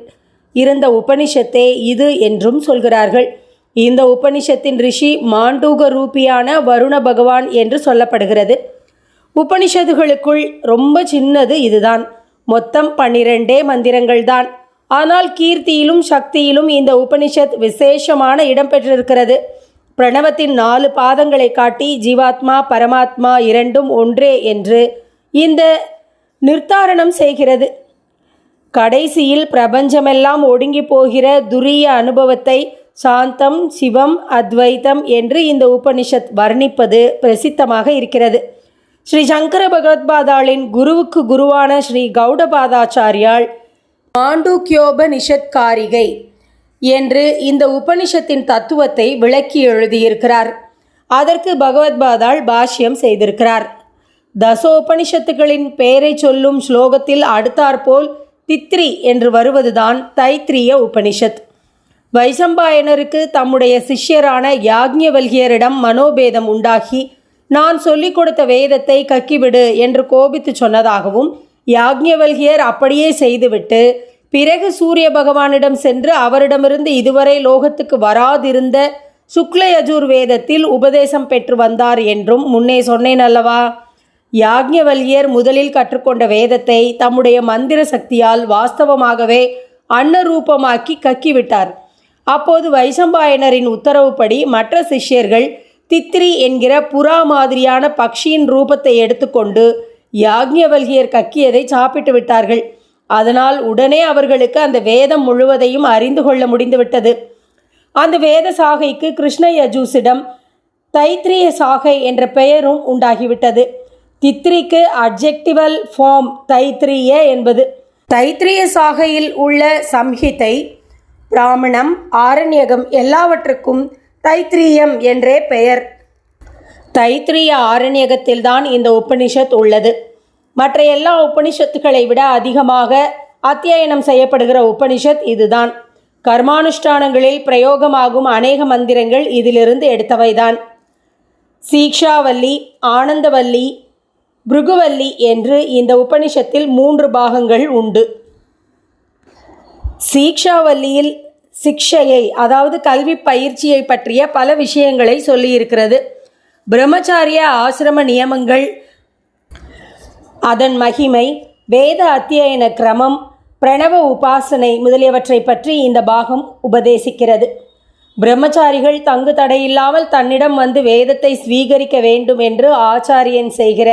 இருந்த உபனிஷத்தே இது என்றும் சொல்கிறார்கள். இந்த உபனிஷத்தின் ரிஷி மாண்டூக ரூபியான வருண பகவான் என்று சொல்லப்படுகிறது. உபனிஷத்துகளுக்குள் ரொம்ப சின்னது இதுதான். மொத்தம் 12 மந்திரங்கள் தான். ஆனால் கீர்த்தியிலும் சக்தியிலும் இந்த உபனிஷத் விசேஷமான இடம் பெற்றிருக்கிறது. பிரணவத்தின் 4 பாதங்களை காட்டி ஜீவாத்மா பரமாத்மா இரண்டும் ஒன்றே என்று இந்த நிர்தாரணம் செய்கிறது. கடைசியில் பிரபஞ்சமெல்லாம் ஒடுங்கி போகிற துரிய அனுபவத்தை சாந்தம் சிவம் அத்வைத்தம் என்று இந்த உபனிஷத் வர்ணிப்பது பிரசித்தமாக இருக்கிறது. ஸ்ரீ சங்கர பகவத்பாதாளின் குருவுக்கு குருவான ஸ்ரீ கௌடபாதாச்சாரியால் மாண்டூக்யோபனிஷத்காரிகை என்று இந்த உபனிஷத்தின் தத்துவத்தை விளக்கி எழுதியிருக்கிறார். அதற்கு பகவத்பாதாள் பாஷ்யம் செய்திருக்கிறார். தசோபனிஷத்துகளின் பெயரை சொல்லும் ஸ்லோகத்தில் அடுத்தாற்போல் தித்ரி என்று வருவதுதான் தைத்திரிய உபனிஷத். வைசம்பாயனருக்கு தம்முடைய சிஷ்யரான யாக்ஞவல்கியரிடம் மனோபேதம் உண்டாகி, நான் சொல்லிக் கொடுத்த வேதத்தை கக்கிவிடு என்று கோபித்து சொன்னதாகவும், யாக்ஞவல்கியர் அப்படியே செய்துவிட்டு பிறகு சூரிய பகவானிடம் சென்று அவரிடமிருந்து இதுவரை லோகத்துக்கு வராதிருந்த சுக்லயஜூர் வேதத்தில் உபதேசம் பெற்று வந்தார் என்றும் முன்னே சொன்னேன் அல்லவா? யாக்ஞவல்கியர் முதலில் கற்றுக்கொண்ட வேதத்தை தம்முடைய மந்திர சக்தியால் வாஸ்தவமாகவே அன்னரூபமாக்கி கக்கிவிட்டார். அப்போது வைசம்பாயனரின் உத்தரவுப்படி மற்ற சிஷ்யர்கள் தித்ரி என்கிற புறா மாதிரியான பக்ஷியின் ரூபத்தை எடுத்துக்கொண்டு யாக்ஞவல்கியர் கக்கியதை சாப்பிட்டு விட்டார்கள். அதனால் உடனே அவர்களுக்கு அந்த வேதம் முழுவதையும் அறிந்து கொள்ள முடிந்துவிட்டது. அந்த வேத சாகைக்கு கிருஷ்ண யஜூஸிடம் தைத்திரிய சாகை என்ற பெயரும் உண்டாகிவிட்டது. தித்ரிக்கு அட்ஜெக்டிவல் ஃபார்ம் தைத்திரிய என்பது. தைத்திரிய சாகையில் உள்ள சம்ஹிதை, பிராமணம், ஆரண்யகம் எல்லாவற்றுக்கும் தைத்திரியம் என்றே பெயர். தைத்திரிய ஆரண்யகத்தில்தான் இந்த உபனிஷத் உள்ளது. மற்ற எல்லா உபனிஷத்துக்களை விட அதிகமாக அத்தியனம் செய்யப்படுகிற உபனிஷத் இதுதான். கர்மானுஷ்டானங்களில் பிரயோகமாகும் அநேக மந்திரங்கள் இதிலிருந்து எடுத்தவைதான். சீக்ஷாவல்லி, ஆனந்தவல்லி, பிருகுவல்லி என்று இந்த உபனிஷத்தில் 3 பாகங்கள் உண்டு. சீக்ஷாவல்லியில் சிக்ஷையை, அதாவது கல்வி பயிற்சியை பற்றிய பல விஷயங்களை சொல்லியிருக்கிறது. பிரம்மச்சாரிய ஆசிரம நியமங்கள், அதன் மகிமை, வேத அத்தியன கிரமம், பிரணவ உபாசனை முதலியவற்றை பற்றி இந்த பாகம் உபதேசிக்கிறது. பிரம்மச்சாரிகள் தங்கு தடையில்லாமல் தன்னிடம் வந்து வேதத்தை ஸ்வீகரிக்க வேண்டும் என்று ஆச்சாரியன் செய்கிற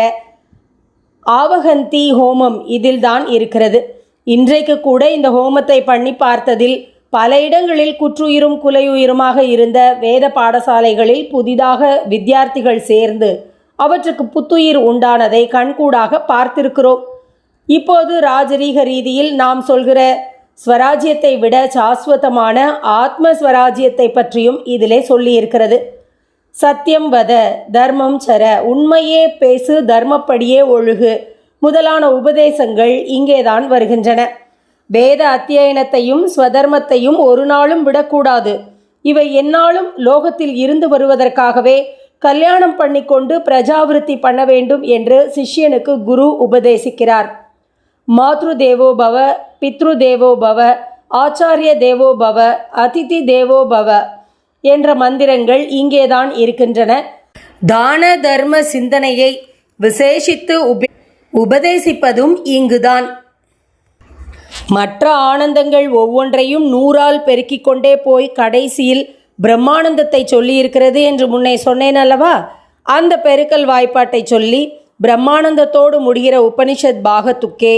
ஆவகந்தி ஹோமம் இதில்தான் இருக்கிறது. இன்றைக்கு கூட இந்த ஹோமத்தை பண்ணி பார்த்ததில் பல இடங்களில் குற்றுயிரும் குலையுயிருமாக இருந்த வேத பாடசாலைகளில் புதிதாக வித்தியார்த்திகள் சேர்ந்து அவற்றுக்கு புத்துயிர் உண்டானதை கண்கூடாக பார்த்திருக்கிறோம். இப்போது ராஜரீக ரீதியில் நாம் சொல்கிற ஸ்வராஜ்யத்தை விட சாஸ்வதமான ஆத்ம ஸ்வராஜ்யத்தை பற்றியும் இதிலே சொல்லியிருக்கிறது. சத்தியம் வத, தர்மம் சர, உண்மையே பேசு, தர்மப்படியே ஒழுகு முதலான உபதேசங்கள் இங்கேதான் வருகின்றன. வேத அத்தியனத்தையும் ஸ்வதர்மத்தையும் ஒரு நாளும் விடக்கூடாது. இவை எந்நாளும் லோகத்தில் இருந்து வருவதற்காகவே கல்யாணம் பண்ணிக்கொண்டு பிரஜாவிருத்தி பண்ண வேண்டும் என்று சிஷ்யனுக்கு குரு உபதேசிக்கிறார். மாத்ரு தேவோ பவ, பித்ரு தேவோ பவ, ஆச்சாரிய தேவோ பவ, அதிதி தேவோ பவ என்ற மந்திரங்கள் இங்கேதான் இருக்கின்றன. தான தர்ம சிந்தனையை விசேஷித்து உபதேசிப்பதும் இங்குதான். மற்ற ஆனந்தங்கள் ஒவ்வொன்றையும் 100ஆல் பெருக்கிக் கொண்டே போய் கடைசியில் பிரம்மானந்தத்தை சொல்லியிருக்கிறது என்று முன்னே சொன்னேன் அல்லவா? அந்த பெருக்கல் வாய்ப்பாட்டை சொல்லி பிரம்மானந்தத்தோடு முடிகிற உபனிஷத் பாகத்துக்கே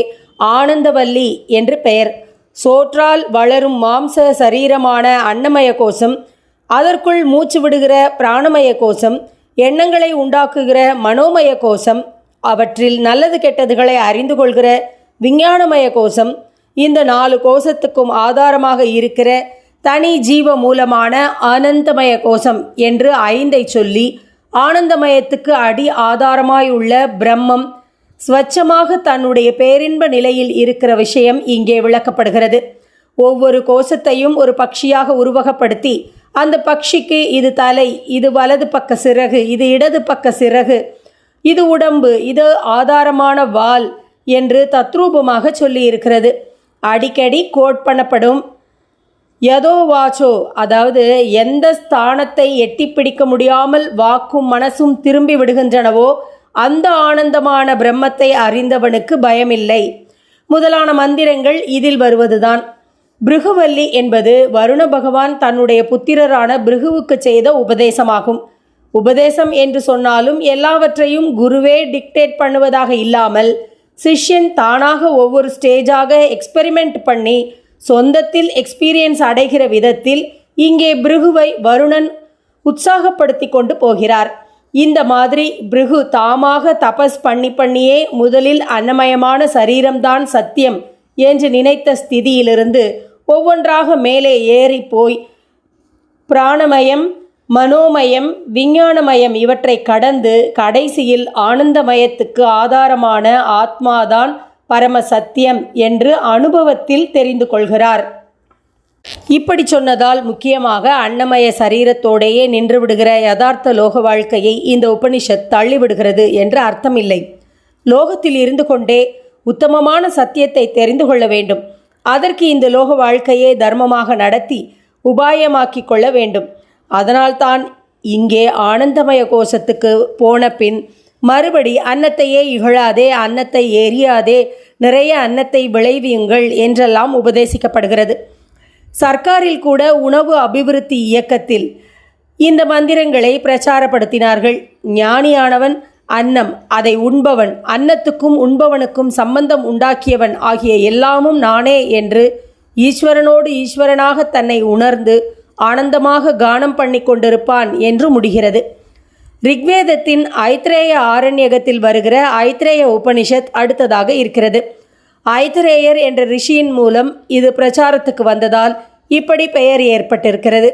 ஆனந்தவல்லி என்று பெயர். சோற்றால் வளரும் மாம்ச சரீரமான அன்னமய கோஷம், அதற்குள் மூச்சு விடுகிற பிராணமய கோஷம், எண்ணங்களை உண்டாக்குகிற மனோமய கோஷம், அவற்றில் நல்லது கெட்டதுகளை அறிந்து கொள்கிற விஞ்ஞானமய கோஷம், இந்த 4 கோஷத்துக்கும் ஆதாரமாக இருக்கிற தனி ஜீவ மூலமான ஆனந்தமய கோஷம் என்று 5ஐ சொல்லி ஆனந்தமயத்துக்கு அடி ஆதாரமாயுள்ள பிரம்மம் ஸ்வச்சமாக தன்னுடைய பேரின்ப நிலையில் இருக்கிற விஷயம் இங்கே விளக்கப்படுகிறது. ஒவ்வொரு கோஷத்தையும் ஒரு பட்சியாக உருவகப்படுத்தி அந்த பட்சிக்கு இது தலை, இது வலது பக்க சிறகு, இது இடது பக்க சிறகு, இது உடம்பு, இது ஆதாரமான வால் என்று தத்ரூபமாக சொல்லியிருக்கிறது. அடிக்கடி கோட் பண்ணப்படும் யதோ வாச்சோ, அதாவது எந்த ஸ்தானத்தை எட்டி பிடிக்க முடியாமல் வாக்கும் மனசும் திரும்பி விடுகின்றனவோ அந்த ஆனந்தமான பிரம்மத்தை அறிந்தவனுக்கு பயமில்லை முதலான மந்திரங்கள் இதில் வருவதுதான். பிருகுவல்லி என்பது வருண பகவான் தன்னுடைய புத்திரரான பிருகுவுக்கு செய்த உபதேசமாகும். உபதேசம் என்று சொன்னாலும் எல்லாவற்றையும் குருவே டிக்டேட் பண்ணுவதாக இல்லாமல் சிஷ்யன் தானாக ஒவ்வொரு ஸ்டேஜாக எக்ஸ்பெரிமெண்ட் பண்ணி சொந்தத்தில் எக்ஸ்பீரியன்ஸ் அடைகிற விதத்தில் இங்கே பிருகுவை வருணன் உற்சாகப்படுத்தி கொண்டு போகிறார். இந்த மாதிரி பிருகு தாமாக தபஸ் பண்ணியே முதலில் அன்னமயமான சரீரம்தான் சத்தியம் என்று நினைத்த ஸ்திதியிலிருந்து ஒவ்வொன்றாக மேலே ஏறி போய் பிராணமயம், மனோமயம், விஞ்ஞானமயம் இவற்றை கடந்து கடைசியில் ஆனந்தமயத்துக்கு ஆதாரமான ஆத்மாதான் பரம சத்தியம் என்று அனுபவத்தில் தெரிந்து கொள்கிறார். இப்படி சொன்னதால் முக்கியமாக அன்னமய சரீரத்தோடையே நின்று விடுகிற யதார்த்த லோக வாழ்க்கையை இந்த உபனிஷத் தள்ளிவிடுகிறது என்று அர்த்தமில்லை. லோகத்தில் இருந்து கொண்டே உத்தமமான சத்தியத்தை தெரிந்து கொள்ள வேண்டும். அதற்கு இந்த லோக வாழ்க்கையை தர்மமாக நடத்தி உபாயமாக்கி கொள்ள வேண்டும். அதனால்தான் இங்கே ஆனந்தமய கோஷத்துக்கு போன பின் மறுபடி அன்னத்தையே இகழாதே, அன்னத்தை எரியாதே, நிறைய அன்னத்தை விளைவியுங்கள் என்றெல்லாம் உபதேசிக்கப்படுகிறது. சர்க்காரில் கூட உணவு அபிவிருத்தி இயக்கத்தில் இந்த மந்திரங்களை பிரச்சாரப்படுத்தினார்கள். ஞானியானவன் அன்னம், அதை உண்பவன், அன்னத்துக்கும் உண்பவனுக்கும் சம்பந்தம் உண்டாக்கியவன் ஆகிய எல்லாமும் நானே என்று ஈஸ்வரனோடு ஈஸ்வரனாக தன்னை உணர்ந்து ஆனந்தமாக கானம் பண்ணி கொண்டிருப்பான் என்று முடிகிறது. ரிக்வேதத்தின் ஐத்ரேய ஆரண்யகத்தில் வருகிற ஐத்ரேய உபனிஷத் அடுத்ததாக இருக்கிறது. ஐத்ரேயர் என்ற ரிஷியின் மூலம் இது பிரச்சாரத்துக்கு வந்ததால் இப்படி பெயர் ஏற்பட்டிருக்கிறது.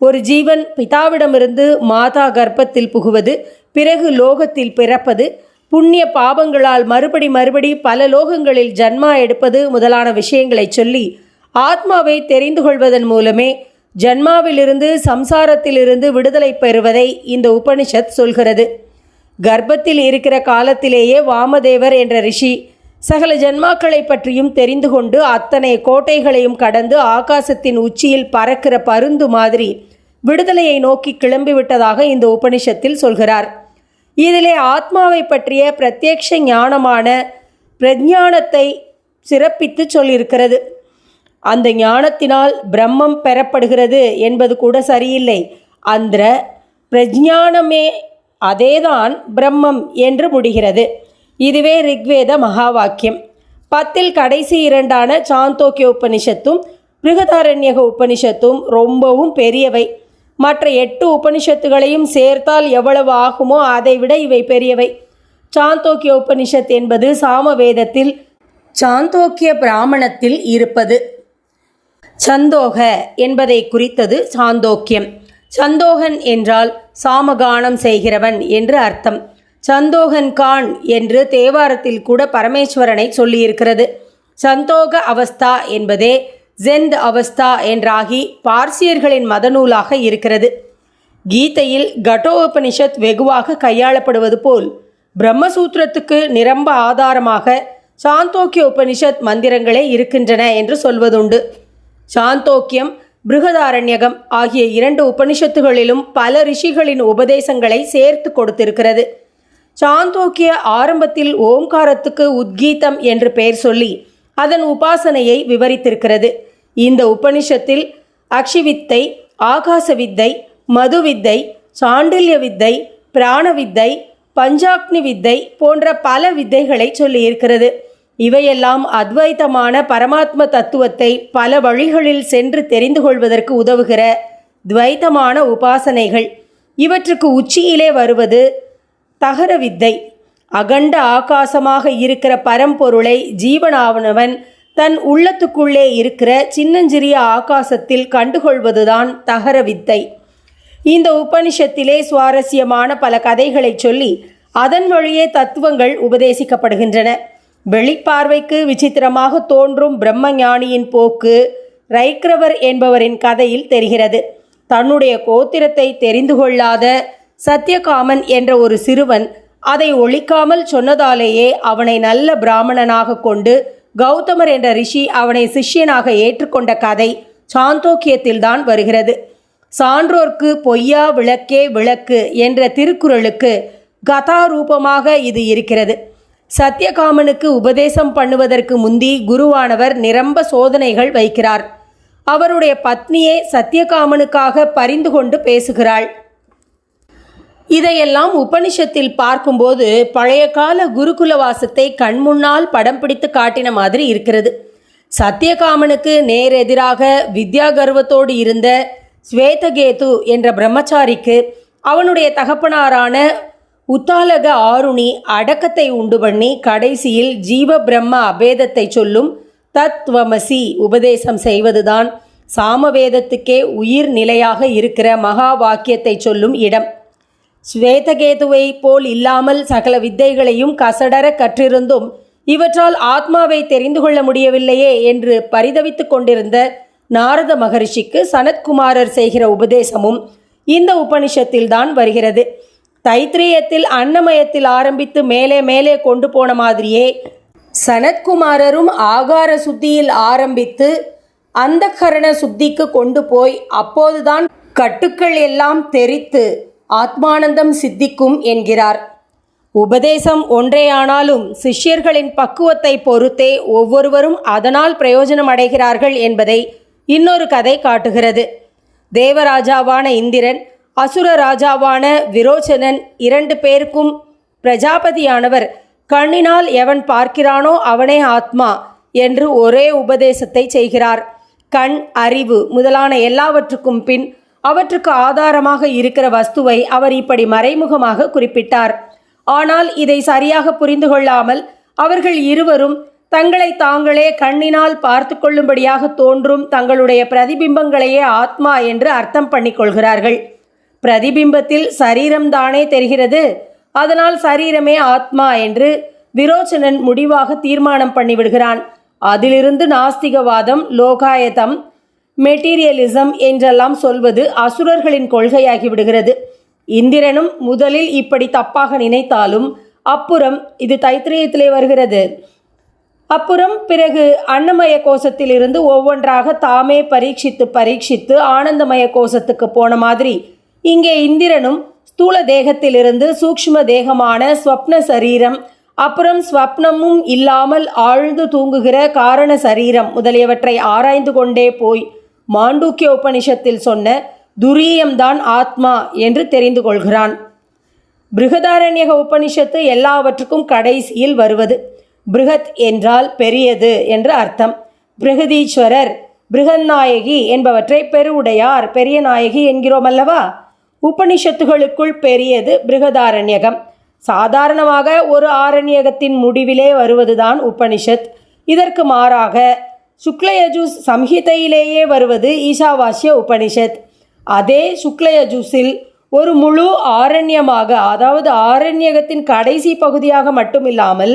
ஒரு ஜீவன் பிதாவிடமிருந்து மாதா கர்ப்பத்தில் புகுவது, பிறகு லோகத்தில் பிறப்பது, புண்ணிய பாபங்களால் மறுபடி பல லோகங்களில் ஜன்மா எடுப்பது முதலான விஷயங்களை சொல்லி ஆத்மாவை தெரிந்து கொள்வதன் மூலமே ஜன்மாவிலிருந்து சம்சாரத்திலிருந்து விடுதலை பெறுவதை இந்த உபனிஷத் சொல்கிறது. கர்ப்பத்தில் இருக்கிற காலத்திலேயே வாமதேவர் என்ற ரிஷி சகல ஜன்மாக்களை பற்றியும் தெரிந்து கொண்டு அத்தனை கோட்டைகளையும் கடந்து ஆகாசத்தின் உச்சியில் பறக்கிற பருந்து மாதிரி விடுதலையை நோக்கி கிளம்பிவிட்டதாக இந்த உபனிஷத்தில் சொல்கிறார். இதிலே ஆத்மாவை பற்றிய பிரத்யக்ஷ ஞானமான பிரஜானத்தை சிறப்பித்து சொல்லியிருக்கிறது. அந்த ஞானத்தினால் பிரம்மம் பெறப்படுகிறது என்பது கூட சரியில்லை. அந்த பிரஜானமே அதேதான் பிரம்மம் என்று முடிகிறது. இதுவே ரிக்வேத மகா வாக்கியம். 10 கடைசி 2 சாந்தோக்கிய உபனிஷத்தும் பிருகதாரண்யக உபனிஷத்தும் ரொம்பவும் பெரியவை. மற்ற 8 உபனிஷத்துகளையும் சேர்த்தால் எவ்வளவு ஆகுமோ அதைவிட இவை பெரியவை. சாந்தோக்கிய உபனிஷத் என்பது சாமவேதத்தில் சாந்தோக்கிய பிராமணத்தில் இருப்பது. சந்தோக என்பதை குறித்தது சாந்தோக்கியம். சந்தோகன் என்றால் சாமகானம் செய்கிறவன் என்று அர்த்தம். சந்தோகன் கான் என்று தேவாரத்தில் கூட பரமேஸ்வரனை சொல்லியிருக்கிறது. சந்தோக அவஸ்தா என்பதே ஜெந்த் அவஸ்தா என்றாகி பார்சியர்களின் மதநூலாக இருக்கிறது. கீதையில் கடோபனிஷத் வெகுவாக கையாளப்படுவது போல் பிரம்மசூத்திரத்துக்கு நிரம்ப ஆதாரமாக சாந்தோக்கிய உபனிஷத் மந்திரங்களே இருக்கின்றன என்று சொல்வதுண்டு. சாந்தோக்கியம், பிருகதாரண்யகம் ஆகிய 2 உபனிஷத்துகளிலும் பல ரிஷிகளின் உபதேசங்களை சேர்த்து கொடுத்திருக்கிறது. சாந்தோக்கிய ஆரம்பத்தில் ஓம்காரத்துக்கு உத்கீதம் என்று பெயர் சொல்லி அதன் உபாசனையை விவரித்திருக்கிறது. இந்த உபனிஷத்தில் அக்ஷிவித்தை, ஆகாச வித்தை, மது வித்தை, சாண்டில்ய வித்தை, பிராணவித்தை, பஞ்சாக்னி வித்தை போன்ற பல வித்தைகளை சொல்லியிருக்கிறது. இவையெல்லாம் அத்வைத்தமான பரமாத்ம தத்துவத்தை பல வழிகளில் சென்று தெரிந்து கொள்வதற்கு உதவுகிற துவைத்தமான உபாசனைகள். இவற்றுக்கு உச்சியிலே வருவது தகர வித்தை. அகண்ட ஆகாசமாக இருக்கிற பரம்பொருளை ஜீவனாவனவன் தன் உள்ளத்துக்குள்ளே இருக்கிற சின்னஞ்சிறிய ஆகாசத்தில் கண்டுகொள்வதுதான் தகர வித்தை. இந்த உபனிஷத்திலே சுவாரஸ்யமான பல கதைகளை சொல்லி அதன் வழியே தத்துவங்கள் உபதேசிக்கப்படுகின்றன. வெளிப்பார்வைக்கு விசித்திரமாக தோன்றும் பிரம்மஞானியின் போக்கு ரைக்ரவர் என்பவரின் கதையில் தெரிகிறது. தன்னுடைய கோத்திரத்தை தெரிந்து கொள்ளாத சத்தியகாமன் என்ற ஒரு சிறுவன் அதை ஒழிக்காமல் சொன்னதாலேயே அவனை நல்ல பிராமணனாக கொண்டு கௌதமர் என்ற ரிஷி அவனை சிஷ்யனாக ஏற்றுக்கொண்ட கதை சாந்தோக்கியத்தில்தான் வருகிறது. சான்றோர்க்கு பொய்யா விளக்கே விளக்கு என்ற திருக்குறளுக்கு கதாரூபமாக இது இருக்கிறது. சத்தியகாமனுக்கு உபதேசம் பண்ணுவதற்கு முந்தி குருவானவர் நிரம்ப சோதனைகள் வைக்கிறார். அவருடைய பத்னியே சத்தியகாமனுக்காக பரிந்து கொண்டு பேசுகிறாள். இதையெல்லாம் உபனிஷத்தில் பார்க்கும்போது பழைய கால குருகுலவாசத்தை கண்முன்னால் படம் பிடித்து காட்டின மாதிரி இருக்கிறது. சத்தியகாமனுக்கு நேரெதிராக வித்யா கர்வத்தோடு இருந்த ஸ்வேதகேது என்ற பிரம்மச்சாரிக்கு அவனுடைய தகப்பனாரான உத்தாலக ஆருணி அடக்கத்தை உண்டு பண்ணி கடைசியில் ஜீவ பிரம்ம அபேதத்தை சொல்லும் தத்வமசி உபதேசம் செய்வதுதான் சாமவேதத்துக்கே உயிர் நிலையாக இருக்கிற மகா வாக்கியத்தை சொல்லும் இடம். ஸ்வேதகேதுவை போல் இல்லாமல் சகல வித்தைகளையும் கசடர கற்றிருந்தும் இவற்றால் ஆத்மாவை தெரிந்து கொள்ள முடியவில்லையே என்று பரிதவித்து கொண்டிருந்த நாரத மகரிஷிக்கு சனத்குமாரர் செய்கிற உபதேசமும் இந்த உபனிஷத்தில்தான் வருகிறது. தைத்திரியத்தில் அன்னமயத்தில் ஆரம்பித்து மேலே மேலே கொண்டு போன மாதிரியே சனத்குமாரரும் ஆகார சுத்தியில் ஆரம்பித்து அந்தக்கரண சுத்திக்கு கொண்டு போய் அப்போதுதான் கட்டுக்கள் எல்லாம் தெரித்து ஆத்மானந்தம் சித்திக்கும் என்கிறார். உபதேசம் ஒன்றேயானாலும் சிஷ்யர்களின் பக்குவத்தை பொறுத்தே ஒவ்வொருவரும் அதனால் பிரயோஜனம் அடைகிறார்கள் என்பதை இன்னொரு கதை காட்டுகிறது. தேவராஜாவான இந்திரன், அசுர ராஜாவான விரோச்சனன் 2 பேருக்கும் பிரஜாபதியானவர் கண்ணினால் எவன் பார்க்கிறானோ அவனே ஆத்மா என்று ஒரே உபதேசத்தை செய்கிறார். கண், அறிவு முதலான எல்லாவற்றுக்கும் பின் அவற்றுக்கு ஆதாரமாக இருக்கிற வஸ்துவை அவர் இப்படி மறைமுகமாக குறிப்பிட்டார். ஆனால் இதை சரியாக புரிந்து கொள்ளாமல் அவர்கள் இருவரும் தங்களை தாங்களே கண்ணினால் பார்த்து கொள்ளும்படியாக தோன்றும் தங்களுடைய பிரதிபிம்பங்களையே ஆத்மா என்று அர்த்தம் பண்ணிக்கொள்கிறார்கள். பிரதிபிம்பத்தில் சரீரம்தானே தெரிகிறது, அதனால் சரீரமே ஆத்மா என்று விரோச்சனன் முடிவாக தீர்மானம் பண்ணிவிடுகிறான். அதிலிருந்து நாஸ்திகவாதம், லோகாயதம், மெட்டீரியலிசம் என்றெல்லாம் சொல்வது அசுரர்களின் கொள்கையாகிவிடுகிறது. இந்திரனும் முதலில் இப்படி தப்பாக நினைத்தாலும் அப்புறம் இது தைத்திரியத்திலே வருகிறது. அப்புறம் பிறகு அன்னமய கோஷத்திலிருந்து ஒவ்வொன்றாக தாமே பரீட்சித்து ஆனந்தமய கோஷத்துக்கு போன மாதிரி இங்கே இந்திரனும் ஸ்தூல தேகத்திலிருந்து சூக்ஷ்ம தேகமான ஸ்வப்ன சரீரம், அப்புறம் ஸ்வப்னமும் இல்லாமல் ஆழ்ந்து தூங்குகிற காரண சரீரம் முதலியவற்றை ஆராய்ந்து கொண்டே போய் மாண்டூக்கிய உபனிஷத்தில் சொன்ன துரியம்தான் ஆத்மா என்று தெரிந்து கொள்கிறான். பிருகதாரண்யக உபனிஷத்து எல்லாவற்றுக்கும் கடைசியில் வருவது. பிருகத் என்றால் பெரியது என்று அர்த்தம். பிருகதீஸ்வரர், பிருகநாயகி என்பவற்றை பெருவுடையார், பெரிய நாயகி என்கிறோம் அல்லவா? உபனிஷத்துகளுக்குள் பெரியது பிருகதாரண்யகம். சாதாரணமாக ஒரு ஆரண்யகத்தின் முடிவிலே வருவதுதான் உபனிஷத். இதற்கு மாறாக சுக்லயஜூஸ் சம்ஹிதையிலேயே வருவது ஈசாவாஸ்ய உபனிஷத். அதே சுக்லயஜூஸில் ஒரு முழு ஆரண்யமாக, அதாவது ஆரண்யகத்தின் கடைசி பகுதியாக மட்டுமில்லாமல்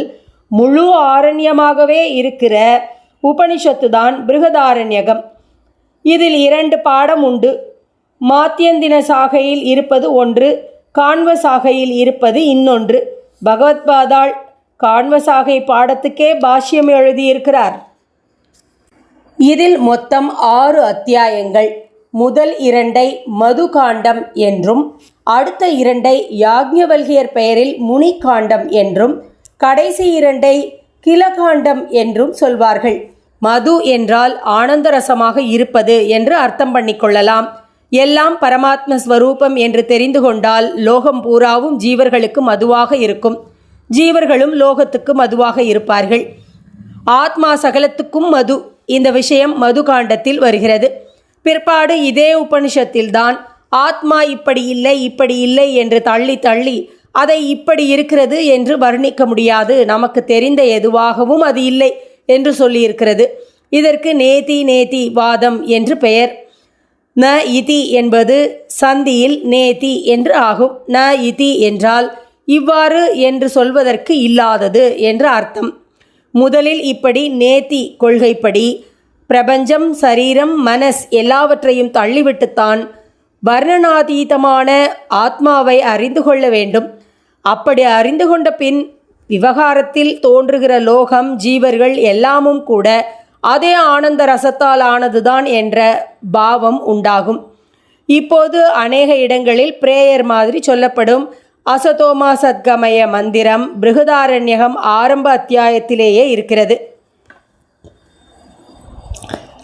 முழு ஆரண்யமாகவே இருக்கிற உபனிஷத்து தான் பிருகதாரண்யகம். இதில் 2 பாடம் உண்டு. மாத்தியந்தின சாகையில் இருப்பது ஒன்று, காண்வ சாகையில் இருப்பது இன்னொன்று. பகவத்பாதாள் காண்வ சாகை பாடத்துக்கே பாஷ்யம் எழுதியிருக்கிறார். இதில் மொத்தம் 6 அத்தியாயங்கள். முதல் 2ஐ மதுகாண்டம் என்றும், அடுத்த 2ஐ யாக்ஞவல்கியர் பெயரில் முனிகாண்டம் என்றும், கடைசி 2ஐ கிலகாண்டம் என்றும் சொல்வார்கள். மது என்றால் ஆனந்தரசமாக இருப்பது என்று அர்த்தம் பண்ணிக்கொள்ளலாம். எல்லாம் பரமாத்ம ஸ்வரூபம் என்று தெரிந்து கொண்டால் லோகம் பூராவும் ஜீவர்களுக்கு மதுவாக இருக்கும், ஜீவர்களும் லோகத்துக்கு மதுவாக இருப்பார்கள். ஆத்மா சகலத்துக்கும் மது. இந்த விஷயம் மதுகாண்டத்தில் வருகிறது. பிற்பாடு இதே உபனிஷத்தில்தான் ஆத்மா இப்படி இல்லை இப்படி இல்லை என்று தள்ளி தள்ளி அதை இப்படி இருக்கிறது என்று வர்ணிக்க முடியாது, நமக்கு தெரிந்த எதுவாகவும் அது இல்லை என்று சொல்லியிருக்கிறது. இதற்கு நேதி நேதி வாதம் என்று பெயர். ந இதி என்பது சந்தியில் நேதி என்று ஆகும். ந இதி என்றால் இவ்வாறு என்று சொல்வதற்கு இல்லாதது என்று அர்த்தம். முதலில் இப்படி நேதி கொள்கைப்படி பிரபஞ்சம், சரீரம், மனஸ் எல்லாவற்றையும் தள்ளிவிட்டுத்தான் வர்ணனாதீதமான ஆத்மாவை அறிந்து கொள்ள வேண்டும். அப்படி அறிந்து கொண்ட பின் விவகாரத்தில் தோன்றுகிற லோகம், ஜீவர்கள் எல்லாமும் கூட அதே ஆனந்த ரசத்தால் ஆனதுதான் என்ற பாவம் உண்டாகும். இப்போது அநேக இடங்களில் பிரேயர் மாதிரி சொல்லப்படும் அசதோமா சத்கமய மந்திரம் பிருகதாரண்யகம் ஆரம்ப அத்தியாயத்திலேயே இருக்கிறது.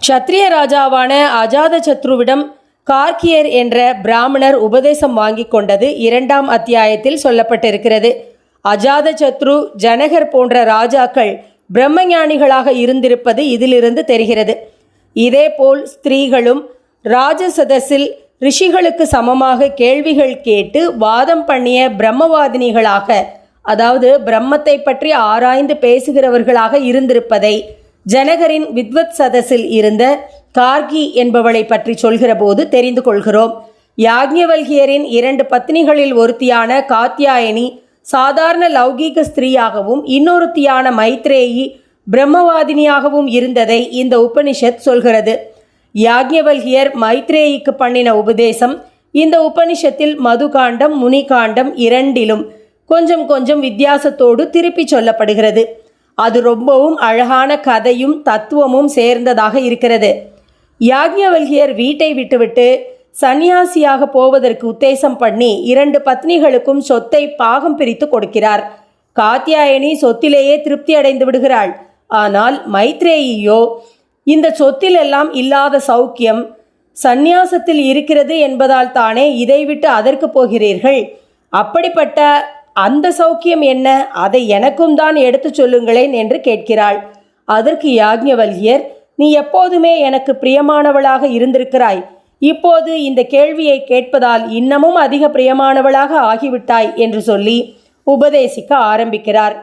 க்ஷத்ரிய ராஜாவான அஜாத சத்ருவிடம் கார்கியர் என்ற பிராமணர் உபதேசம் வாங்கி கொண்டது 2ஆம் அத்தியாயத்தில் சொல்லப்பட்டிருக்கிறது. அஜாத சத்ரு, ஜனகர் போன்ற ராஜாக்கள் பிரம்மஞானிகளாக இருந்திருப்பது இதிலிருந்து தெரிகிறது. இதேபோல் ஸ்திரீகளும் ராஜசதஸில் ரிஷிகளுக்கு சமமாக கேள்விகள் கேட்டு வாதம் பண்ணிய பிரம்மவாதினிகளாக, அதாவது பிரம்மத்தை பற்றி ஆராய்ந்து பேசுகிறவர்களாக இருந்திருப்பதை ஜனகரின் வித்வத் சதஸில் இருந்த கார்கி என்பவளை பற்றி சொல்கிற போது தெரிந்து கொள்கிறோம். யாக்ஞவல்கியரின் 2 பத்னிகளில் ஒருத்தியான காத்யாயனி சாதாரண லௌகீக ஸ்திரீயாகவும் இன்னொருத்தியான மைத்ரேயி பிரம்மவாதினியாகவும் இருந்ததை இந்த உபனிஷத் சொல்கிறது. யாக்ஞவல்கியர் மைத்ரேயிக்கு பண்ணின உபதேசம் இந்த உபனிஷத்தில் மதுகாண்டம் முனிகாண்டம் 2லும் கொஞ்சம் கொஞ்சம் வித்தியாசத்தோடு திருப்பி சொல்லப்படுகிறது. அது ரொம்பவும் அழகான கதையும் தத்துவமும் சேர்ந்ததாக இருக்கிறது. யாக்ஞவல்கியர் வீட்டை விட்டுவிட்டு சந்நியாசியாக போவதற்கு உத்தேசம் பண்ணி 2 பத்னிகளுக்கும் சொத்தை பாகம் பிரித்து கொடுக்கிறார். காத்யாயனி சொத்திலேயே திருப்தி அடைந்து விடுகிறாள். ஆனால் மைத்ரேயியோ இந்த சொத்திலெல்லாம் இல்லாத சௌக்கியம் சந்நியாசத்தில் இருக்கிறது என்பதால் தானே இதை விட்டு அதற்கு போகிறீர்கள். அப்படிப்பட்ட அந்த சௌக்கியம் என்ன? அதை எனக்கும் தான் எடுத்து சொல்லுங்களேன் என்று கேட்கிறாள். அதற்கு யாக்ஞவல்கியர், நீ எப்போதுமே எனக்கு பிரியமானவளாக இருந்திருக்கிறாய். இப்போது இந்த கேள்வியை கேட்பதால் இன்னமும் அதிக பிரியமானவளாக ஆகிவிட்டாய் என்று சொல்லி உபதேசிக்க ஆரம்பிக்கிறார்.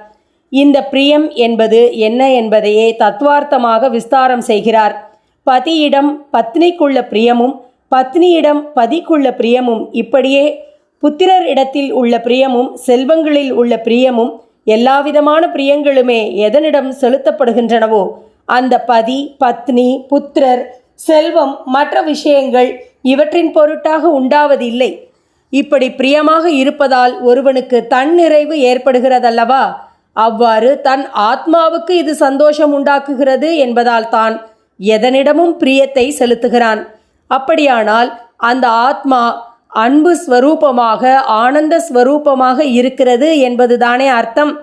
இந்த பிரியம் என்பது என்ன என்பதையே தத்துவார்த்தமாக விஸ்தாரம் செய்கிறார். பதியிடம் பத்னிக்குள்ள பிரியமும் பத்னியிடம் பதிக்குள்ள பிரியமும், இப்படியே புத்திரர் இடத்தில் உள்ள பிரியமும் செல்வங்களில் உள்ள பிரியமும் எல்லாவிதமான பிரியங்களுமே எதனிடம் செலுத்தப்படுகின்றனவோ அந்த பதி, பத்னி, புத்திரர், செல்வம், மற்ற விஷயங்கள் இவற்றின் பொருட்டாக உண்டாவதில்லை. இப்படி பிரியமாக இருப்பதால் ஒருவனுக்கு தன்னிறைவு ஏற்படுகிறதல்லவா? அவ்வாறு தன் ஆத்மாவுக்கு இது சந்தோஷம் உண்டாக்குகிறது என்பதால் தான் எதனிடமும் பிரியத்தை செலுத்துகிறான். அப்படியானால் அந்த ஆத்மா அன்பு ஸ்வரூபமாக ஆனந்த ஸ்வரூபமாக இருக்கிறது என்பதுதானே அர்த்தம்.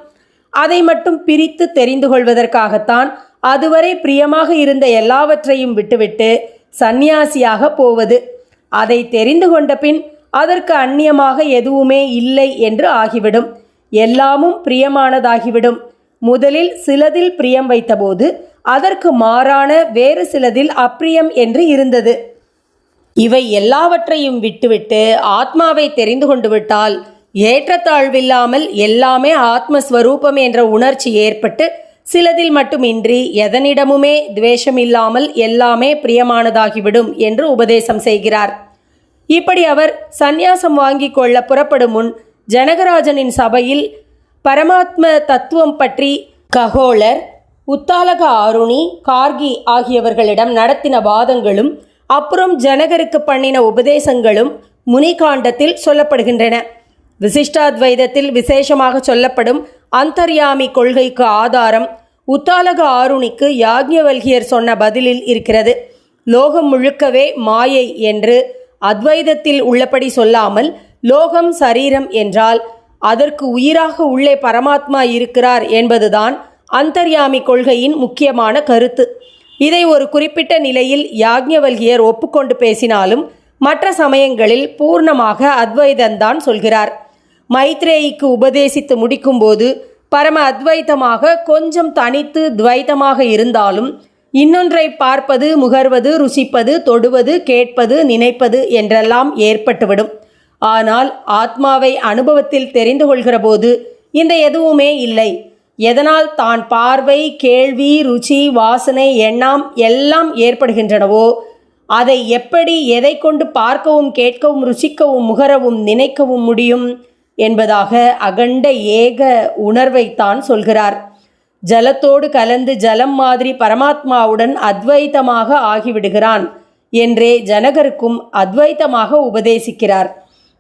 அதை மட்டும் பிரித்து தெரிந்து கொள்வதற்காகத்தான் அதுவரை பிரியமாக இருந்த எல்லாவற்றையும் விட்டுவிட்டு சந்நியாசியாக போவது. அதை தெரிந்து கொண்ட பின் அதற்கு அந்நியமாக எதுவுமே இல்லை என்று ஆகிவிடும். எல்லாமும் பிரியமானதாகிவிடும். முதலில் சிலதில் பிரியம் வைத்தபோது அதற்கு மாறான வேறு சிலதில் அப்பிரியம் என்று இருந்தது. இவை எல்லாவற்றையும் விட்டுவிட்டு ஆத்மாவை தெரிந்து கொண்டு விட்டால் ஏற்றத்தாழ்வில்லாமல் எல்லாமே ஆத்மஸ்வரூபம் என்ற உணர்ச்சி ஏற்பட்டு சிலதில் மட்டுமின்றி எதனிடமுமே துவேஷமில்லாமல் எல்லாமே பிரியமானதாகிவிடும் என்று உபதேசம் செய்கிறார். இப்படி அவர் சந்நியாசம் வாங்கி கொள்ள புறப்படும் முன் ஜனகராஜனின் சபையில் பரமாத்ம தத்துவம் பற்றி ககோளர், உத்தாலக ஆருணி, கார்கி ஆகியவர்களிடம் நடத்தின வாதங்களும் அப்புறம் ஜனகருக்கு பண்ணின உபதேசங்களும் முனிகாண்டத்தில் சொல்லப்படுகின்றன. விசிஷ்டாத்வைதத்தில் விசேஷமாக சொல்லப்படும் அந்தர்யாமி கொள்கைக்கு ஆதாரம் உத்தாலக ஆருணிக்கு யாக்ஞவல்கியர் சொன்ன பதிலில் இருக்கிறது. லோகம் முழுக்கவே மாயை என்று அத்வைதத்தில் உள்ளபடி சொல்லாமல் லோகம் சரீரம் என்றால் அதற்கு உயிராக உள்ளே பரமாத்மா இருக்கிறார் என்பதுதான் அந்தர்யாமி கொள்கையின் முக்கியமான கருத்து. இதை ஒரு குறிப்பிட்ட நிலையில் யாக்ஞவல்கியர் ஒப்புக்கொண்டு பேசினாலும் மற்ற சமயங்களில் பூர்ணமாக அத்வைதந்தான் சொல்கிறார். மைத்ரேயிக்கு உபதேசித்து முடிக்கும்போது பரம அத்வைத்தமாக கொஞ்சம் தனித்து துவைத்தமாக இருந்தாலும் இன்னொன்றை பார்ப்பது, முகர்வது, ருசிப்பது, தொடுவது, கேட்பது, நினைப்பது என்றெல்லாம் ஏற்பட்டுவிடும். ஆனால் ஆத்மாவை அனுபவத்தில் தெரிந்து கொள்கிற போது இந்த எதுவுமே இல்லை. எதனால் தான் பார்வை, கேள்வி, ருச்சி, வாசனை, எண்ணம் எல்லாம் ஏற்படுகின்றனவோ அதை எப்படி எதை கொண்டு பார்க்கவும் கேட்கவும் ருசிக்கவும் முகரவும் நினைக்கவும் முடியும் என்பதாக அகண்ட ஏக உணர்வைத்தான் சொல்கிறார். ஜலத்தோடு கலந்து ஜலம் மாதிரி பரமாத்மாவுடன் அத்வைத்தமாக ஆகிவிடுகிறான் என்றே ஜனகருக்கும் அத்வைத்தமாக உபதேசிக்கிறார்.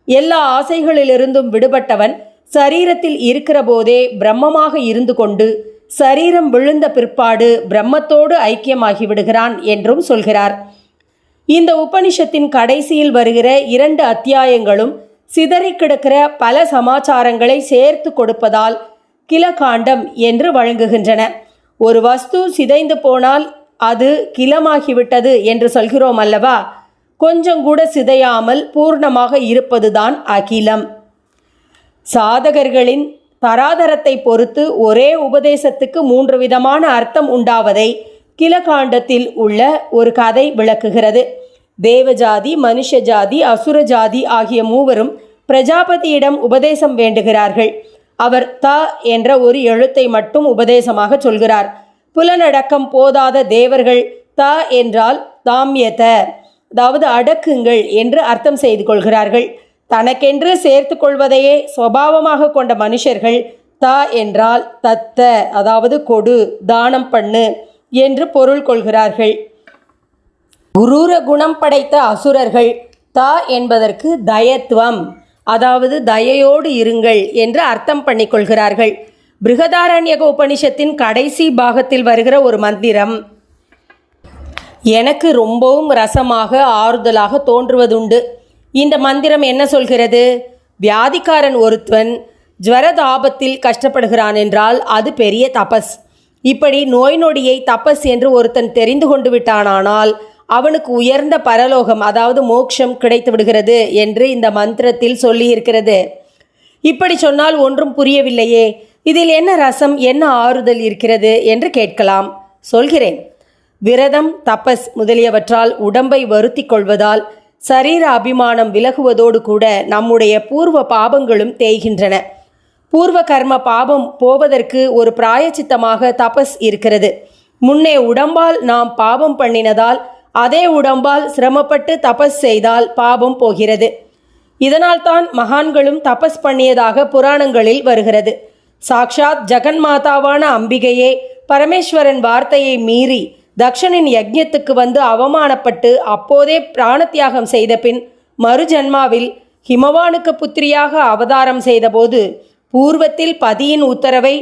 எல்லா ஆசைகளிலிருந்தும் விடுபட்டவன் சரீரத்தில் இருக்கிற போதே பிரம்மமாக இருந்து கொண்டு சரீரம் விழுந்த பிற்பாடு பிரம்மத்தோடு ஐக்கியமாகி விடுகிறான் என்றும் சொல்கிறார். இந்த உபனிஷத்தின் கடைசியில் வருகிற 2 அத்தியாயங்களும் சிதறி கிடக்கிற பல சமாச்சாரங்களை சேர்த்து கொடுப்பதால் கிலகாண்டம் என்று வழங்குகின்றன. ஒரு வஸ்து சிதைந்து போனால் அது கிலமாகிவிட்டது என்று சொல்கிறோம் அல்லவா? கொஞ்சம் கூட சிதையாமல் பூர்ணமாக இருப்பதுதான் அகிலம். சாதகர்களின் தராதரத்தை பொறுத்து ஒரே உபதேசத்துக்கு 3 விதமான அர்த்தம் உண்டாவதை கிலகாண்டத்தில் உள்ள ஒரு கதை விளக்குகிறது. தேவஜாதி, மனுஷ ஜாதி, அசுர ஜாதி ஆகிய 3 பிரஜாபதியிடம் உபதேசம் வேண்டுகிறார்கள். அவர் த என்ற ஒரு எழுத்தை மட்டும் உபதேசமாக சொல்கிறார். புலனடக்கம் போதாத தேவர்கள் த என்றால் தாமியத, அதாவது அடக்குங்கள் என்று அர்த்தம் செய்து கொள்கிறார்கள். தனக்கென்று சேர்த்து கொள்வதையே சுபாவமாக கொண்ட மனுஷர்கள் த என்றால் தத்த, அதாவது கொடு, தானம் பண்ணு என்று பொருள் கொள்கிறார்கள். குரூர குணம் படைத்த அசுரர்கள் த என்பதற்கு தயத்துவம், அதாவது தயையோடு இருங்கள் என்று அர்த்தம் பண்ணிக்கொள்கிறார்கள். பிருகதாரண்யக உபனிஷத்தின் கடைசி பாகத்தில் வருகிற ஒரு மந்திரம் எனக்கு ரொம்பவும் ரசமாக ஆறுதலாக தோன்றுவதுண்டு. இந்த மந்திரம் என்ன சொல்கிறது? வியாதிக்காரன் ஒருத்தன் ஜ்வரதாபத்தில் கஷ்டப்படுகிறான் என்றால் அது பெரிய தபஸ். இப்படி நோய் நொடியை தபஸ் என்று ஒருத்தன் தெரிந்து கொண்டு விட்டானானால் அவனுக்கு உயர்ந்த பரலோகம், அதாவது மோட்சம் கிடைத்து விடுகிறது என்று இந்த மந்திரத்தில் சொல்லியிருக்கிறது. இப்படி சொன்னால் ஒன்றும் புரியவில்லையே, இதில் என்ன ரசம், என்ன ஆறுதல் இருக்கிறது என்று கேட்கலாம். சொல்கிறேன். விரதம், தபஸ் முதலியவற்றால் உடம்பை வருத்தி கொள்வதால் சரீர அபிமானம் விலகுவதோடு கூட நம்முடைய பூர்வ பாபங்களும் தேய்கின்றன. பூர்வ கர்ம பாபம் போவதற்கு ஒரு பிராயச்சித்தமாக தபஸ் இருக்கிறது. முன்னே உடம்பால் நாம் பாபம் பண்ணினதால் அதே உடம்பால் சிரமப்பட்டு தபஸ் செய்தால் பாபம் போகிறது. இதனால்தான் மகான்களும் தபஸ் பண்ணியதாக புராணங்களில் வருகிறது. சாக்ஷாத் ஜெகன்மாதாவான அம்பிகையே பரமேஸ்வரன் வார்த்தையை மீறி தக்ஷனின் யஜ்ஞத்துக்கு வந்து அவமானப்பட்டு அப்போதே பிராணத்தியாகம் செய்த பின் மறுஜன்மாவில் ஹிமவானுக்கு புத்திரியாக அவதாரம் செய்தபோது பூர்வத்தில் பதியின் உத்தரவை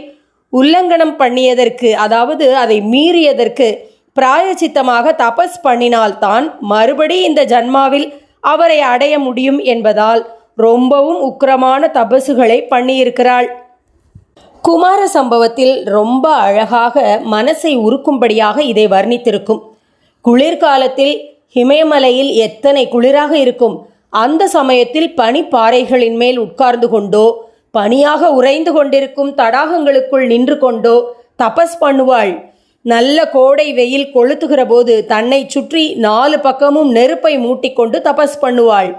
உல்லங்கனம் பண்ணியதற்கு, அதாவது அதை மீறியதற்கு பிராயச்சித்தமாக தபஸ் பண்ணினால்தான் மறுபடி இந்த ஜன்மாவில் அவரை அடைய முடியும் என்பதால் ரொம்பவும் உக்கிரமான தபசுகளை பண்ணியிருக்கிறாள். குமார சம்பவத்தில் ரொம்ப அழகாக மனசை உருக்கும்படியாக இதை வர்ணித்திருக்கும். குளிர்காலத்தில் ஹிமயமலையில் எத்தனை குளிராக இருக்கும். அந்த சமயத்தில் பனிப்பாறைகளின் மேல் உட்கார்ந்து கொண்டோ பனியாக உறைந்து கொண்டிருக்கும் தடாகங்களுக்குள் நின்று கொண்டோ தபஸ் பண்ணுவாள். நல்ல கோடை வெயில் கொளுத்துகிற போது தன்னை சுற்றி 4 பக்கமும் நெருப்பை மூட்டிக்கொண்டு தபஸ் பண்ணுவாள்.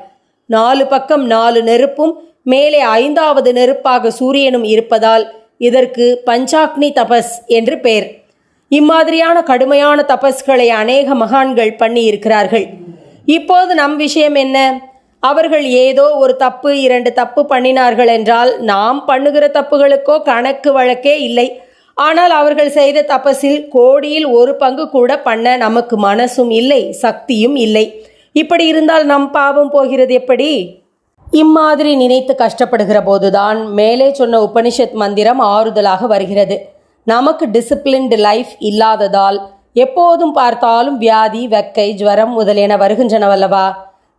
4 பக்கம் 4 நெருப்பும் மேலே 5வது நெருப்பாக சூரியனும் இருப்பதால் இதற்கு பஞ்சாக்னி தபஸ் என்று பெயர். இம்மாதிரியான கடுமையான தபஸ்களை அநேக மகான்கள் பண்ணி இருக்கிறார்கள். இப்போது நம் விஷயம் என்ன? அவர்கள் ஏதோ ஒரு தப்பு 2 தப்பு பண்ணினார்கள் என்றால் நாம் பண்ணுகிற தப்புகளுக்கோ கணக்கு வழக்கே இல்லை. ஆனால் அவர்கள் செய்த தபஸில் கோடியில் 1 பங்கு கூட பண்ண நமக்கு மனசும் இல்லை, சக்தியும் இல்லை. இப்படி இருந்தால் நம் பாவம் போகிறது எப்படி? இம்மாதிரி நினைத்து கஷ்டப்படுகிற போதுதான் மேலே சொன்ன உபனிஷத் மந்திரம் ஆறுதலாக வருகிறது. நமக்கு டிசிப்ளின்டு லைஃப் இல்லாததால் எப்போதும் பார்த்தாலும் வியாதி, வெக்கை, ஜுவரம் முதலியன வருகின்றனவல்லவா?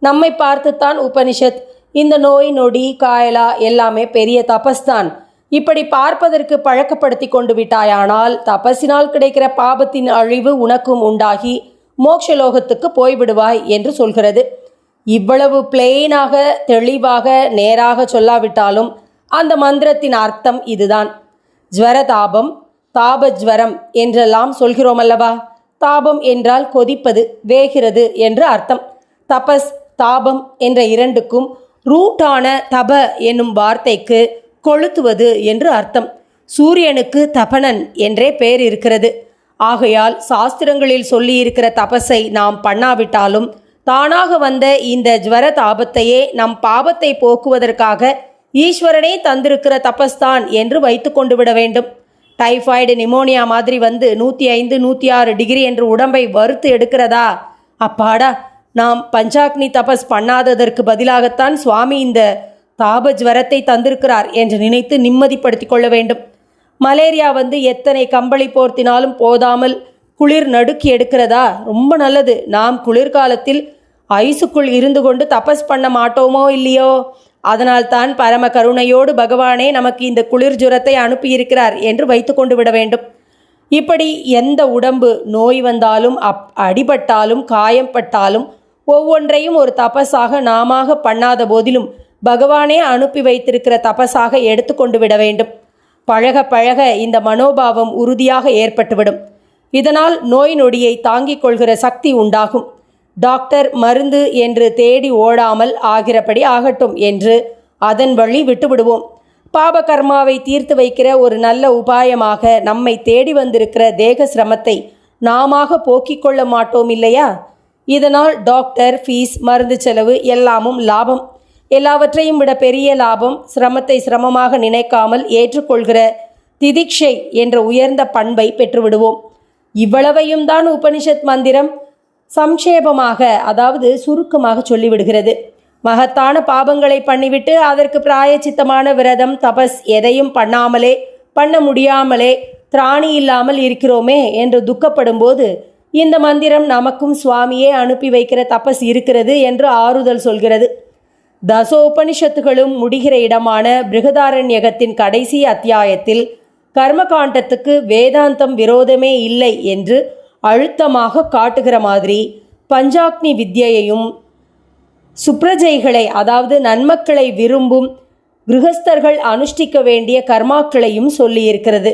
நம்மை பார்த்துத்தான் உபனிஷத் இந்த நோய் நொடி காயலா எல்லாமே பெரிய தபஸ்தான், இப்படி பார்ப்பதற்கு பழக்கப்படுத்தி கொண்டு விட்டாயானால் தபஸினால் கிடைக்கிற பாபத்தின் அழிவு உனக்கும் உண்டாகி மோட்சலோகத்துக்கு போய்விடுவாய் என்று சொல்கிறது. இவ்வளவு பிளெயினாக தெளிவாக நேராக சொல்லாவிட்டாலும் அந்த மந்திரத்தின் அர்த்தம் இதுதான். ஜ்வரதாபம், தாபஜ்வரம் என்றெல்லாம் சொல்கிறோம் அல்லவா? தாபம் என்றால் கொதிப்பது, வேகிறது என்று அர்த்தம். தபஸ், தாபம் என்ற இரண்டுக்கும் ரூட்டான தப என்னும் வார்த்தைக்கு கொளுத்துவது என்று அர்த்தம். சூரியனுக்கு தபனன் என்றே பெயர் இருக்கிறது. ஆகையால் சாஸ்திரங்களில் சொல்லியிருக்கிற தபஸை நாம் பண்ணாவிட்டாலும் தானாக வந்த இந்த ஜ்வர தாபத்தையே நம் பாபத்தை போக்குவதற்காக ஈஸ்வரனே தந்திருக்கிற தபஸ்தான் என்று வைத்து கொண்டு விட வேண்டும். டைஃபாய்டு, நிமோனியா மாதிரி வந்து 105 106 டிகிரி என்று உடம்பை வறுத்து எடுக்கிறதா? அப்பாடா, நாம் பஞ்சாக்னி தபஸ் பண்ணாததற்கு பதிலாகத்தான் சுவாமி இந்த தாபஜ்வரத்தை தந்திருக்கிறார் என்று நினைத்து நிம்மதிப்படுத்தி கொள்ள வேண்டும். மலேரியா வந்து எத்தனை கம்பளி போர்த்தினாலும் போதாமல் குளிர் நடுக்கி எடுக்கிறதா? ரொம்ப நல்லது. நாம் குளிர்காலத்தில் ஐசுக்குள் இருந்து கொண்டு தபஸ் பண்ண மாட்டோமோ இல்லையோ? அதனால்தான் பரம கருணையோடு பகவானே நமக்கு இந்த குளிர் ஜுரத்தை அனுப்பியிருக்கிறார் என்று வைத்து கொண்டு விட வேண்டும். இப்படி எந்த உடம்பு நோய் வந்தாலும் அடிபட்டாலும் காயம்பட்டாலும் ஒவ்வொன்றையும் ஒரு தபஸாக நாமாக பண்ணாத போதிலும் பகவானே அனுப்பி வைத்திருக்கிற தபஸாக எடுத்துக்கொண்டு விட வேண்டும். பழக பழக இந்த மனோபாவம் உறுதியாக ஏற்பட்டுவிடும். இதனால் நோய் நொடியை தாங்கிக் கொள்கிற சக்தி உண்டாகும். டாக்டர் மருந்து என்று தேடி ஓடாமல் ஆகிறபடி ஆகட்டும் என்று அதன் வழி விட்டுவிடுவோம். பாப கர்மாவை தீர்த்து வைக்கிற ஒரு நல்ல உபாயமாக நம்மை தேடி வந்திருக்கிற தேக சிரமத்தை நாமாக போக்கிக் கொள்ள மாட்டோம் இல்லையா? இதனால் டாக்டர் ஃபீஸ், மருந்து செலவு எல்லாமும் லாபம். எல்லாவற்றையும் விட பெரிய லாபம் சிரமத்தை சிரமமாக நினைக்காமல் ஏற்றுக்கொள்கிற திதிக்ஷை என்ற உயர்ந்த பண்பை பெற்றுவிடுவோம். இவ்வளவையும் தான் உபனிஷத் மந்திரம் சம்ஷேபமாக, அதாவது சுருக்கமாக சொல்லிவிடுகிறது. மகத்தான பாபங்களை பண்ணிவிட்டு அதற்கு பிராயச்சித்தமான விரதம், தபஸ் எதையும் பண்ண முடியாமலே திராணி இல்லாமல் இருக்கிறோமே என்று துக்கப்படும் போது இந்த மந்திரம் நமக்கும் சுவாமியே அனுப்பி வைக்கிற தபஸ் இருக்கிறது என்று ஆறுதல் சொல்கிறது. தசோபனிஷத்துகளும் முடிகிற இடமான பிருகதாரண்யகத்தின் கடைசி அத்தியாயத்தில் கர்மகாண்டத்துக்கு வேதாந்தம் விரோதமே இல்லை என்று அழுத்தமாக காட்டுகிற மாதிரி பஞ்சாக்னி வித்யையையும் சுப்ரஜைகளை, அதாவது நன்மக்களை விரும்பும் கிருஹஸ்தர்கள் அனுஷ்டிக்க வேண்டிய கர்மாக்களையும் சொல்லியிருக்கிறது.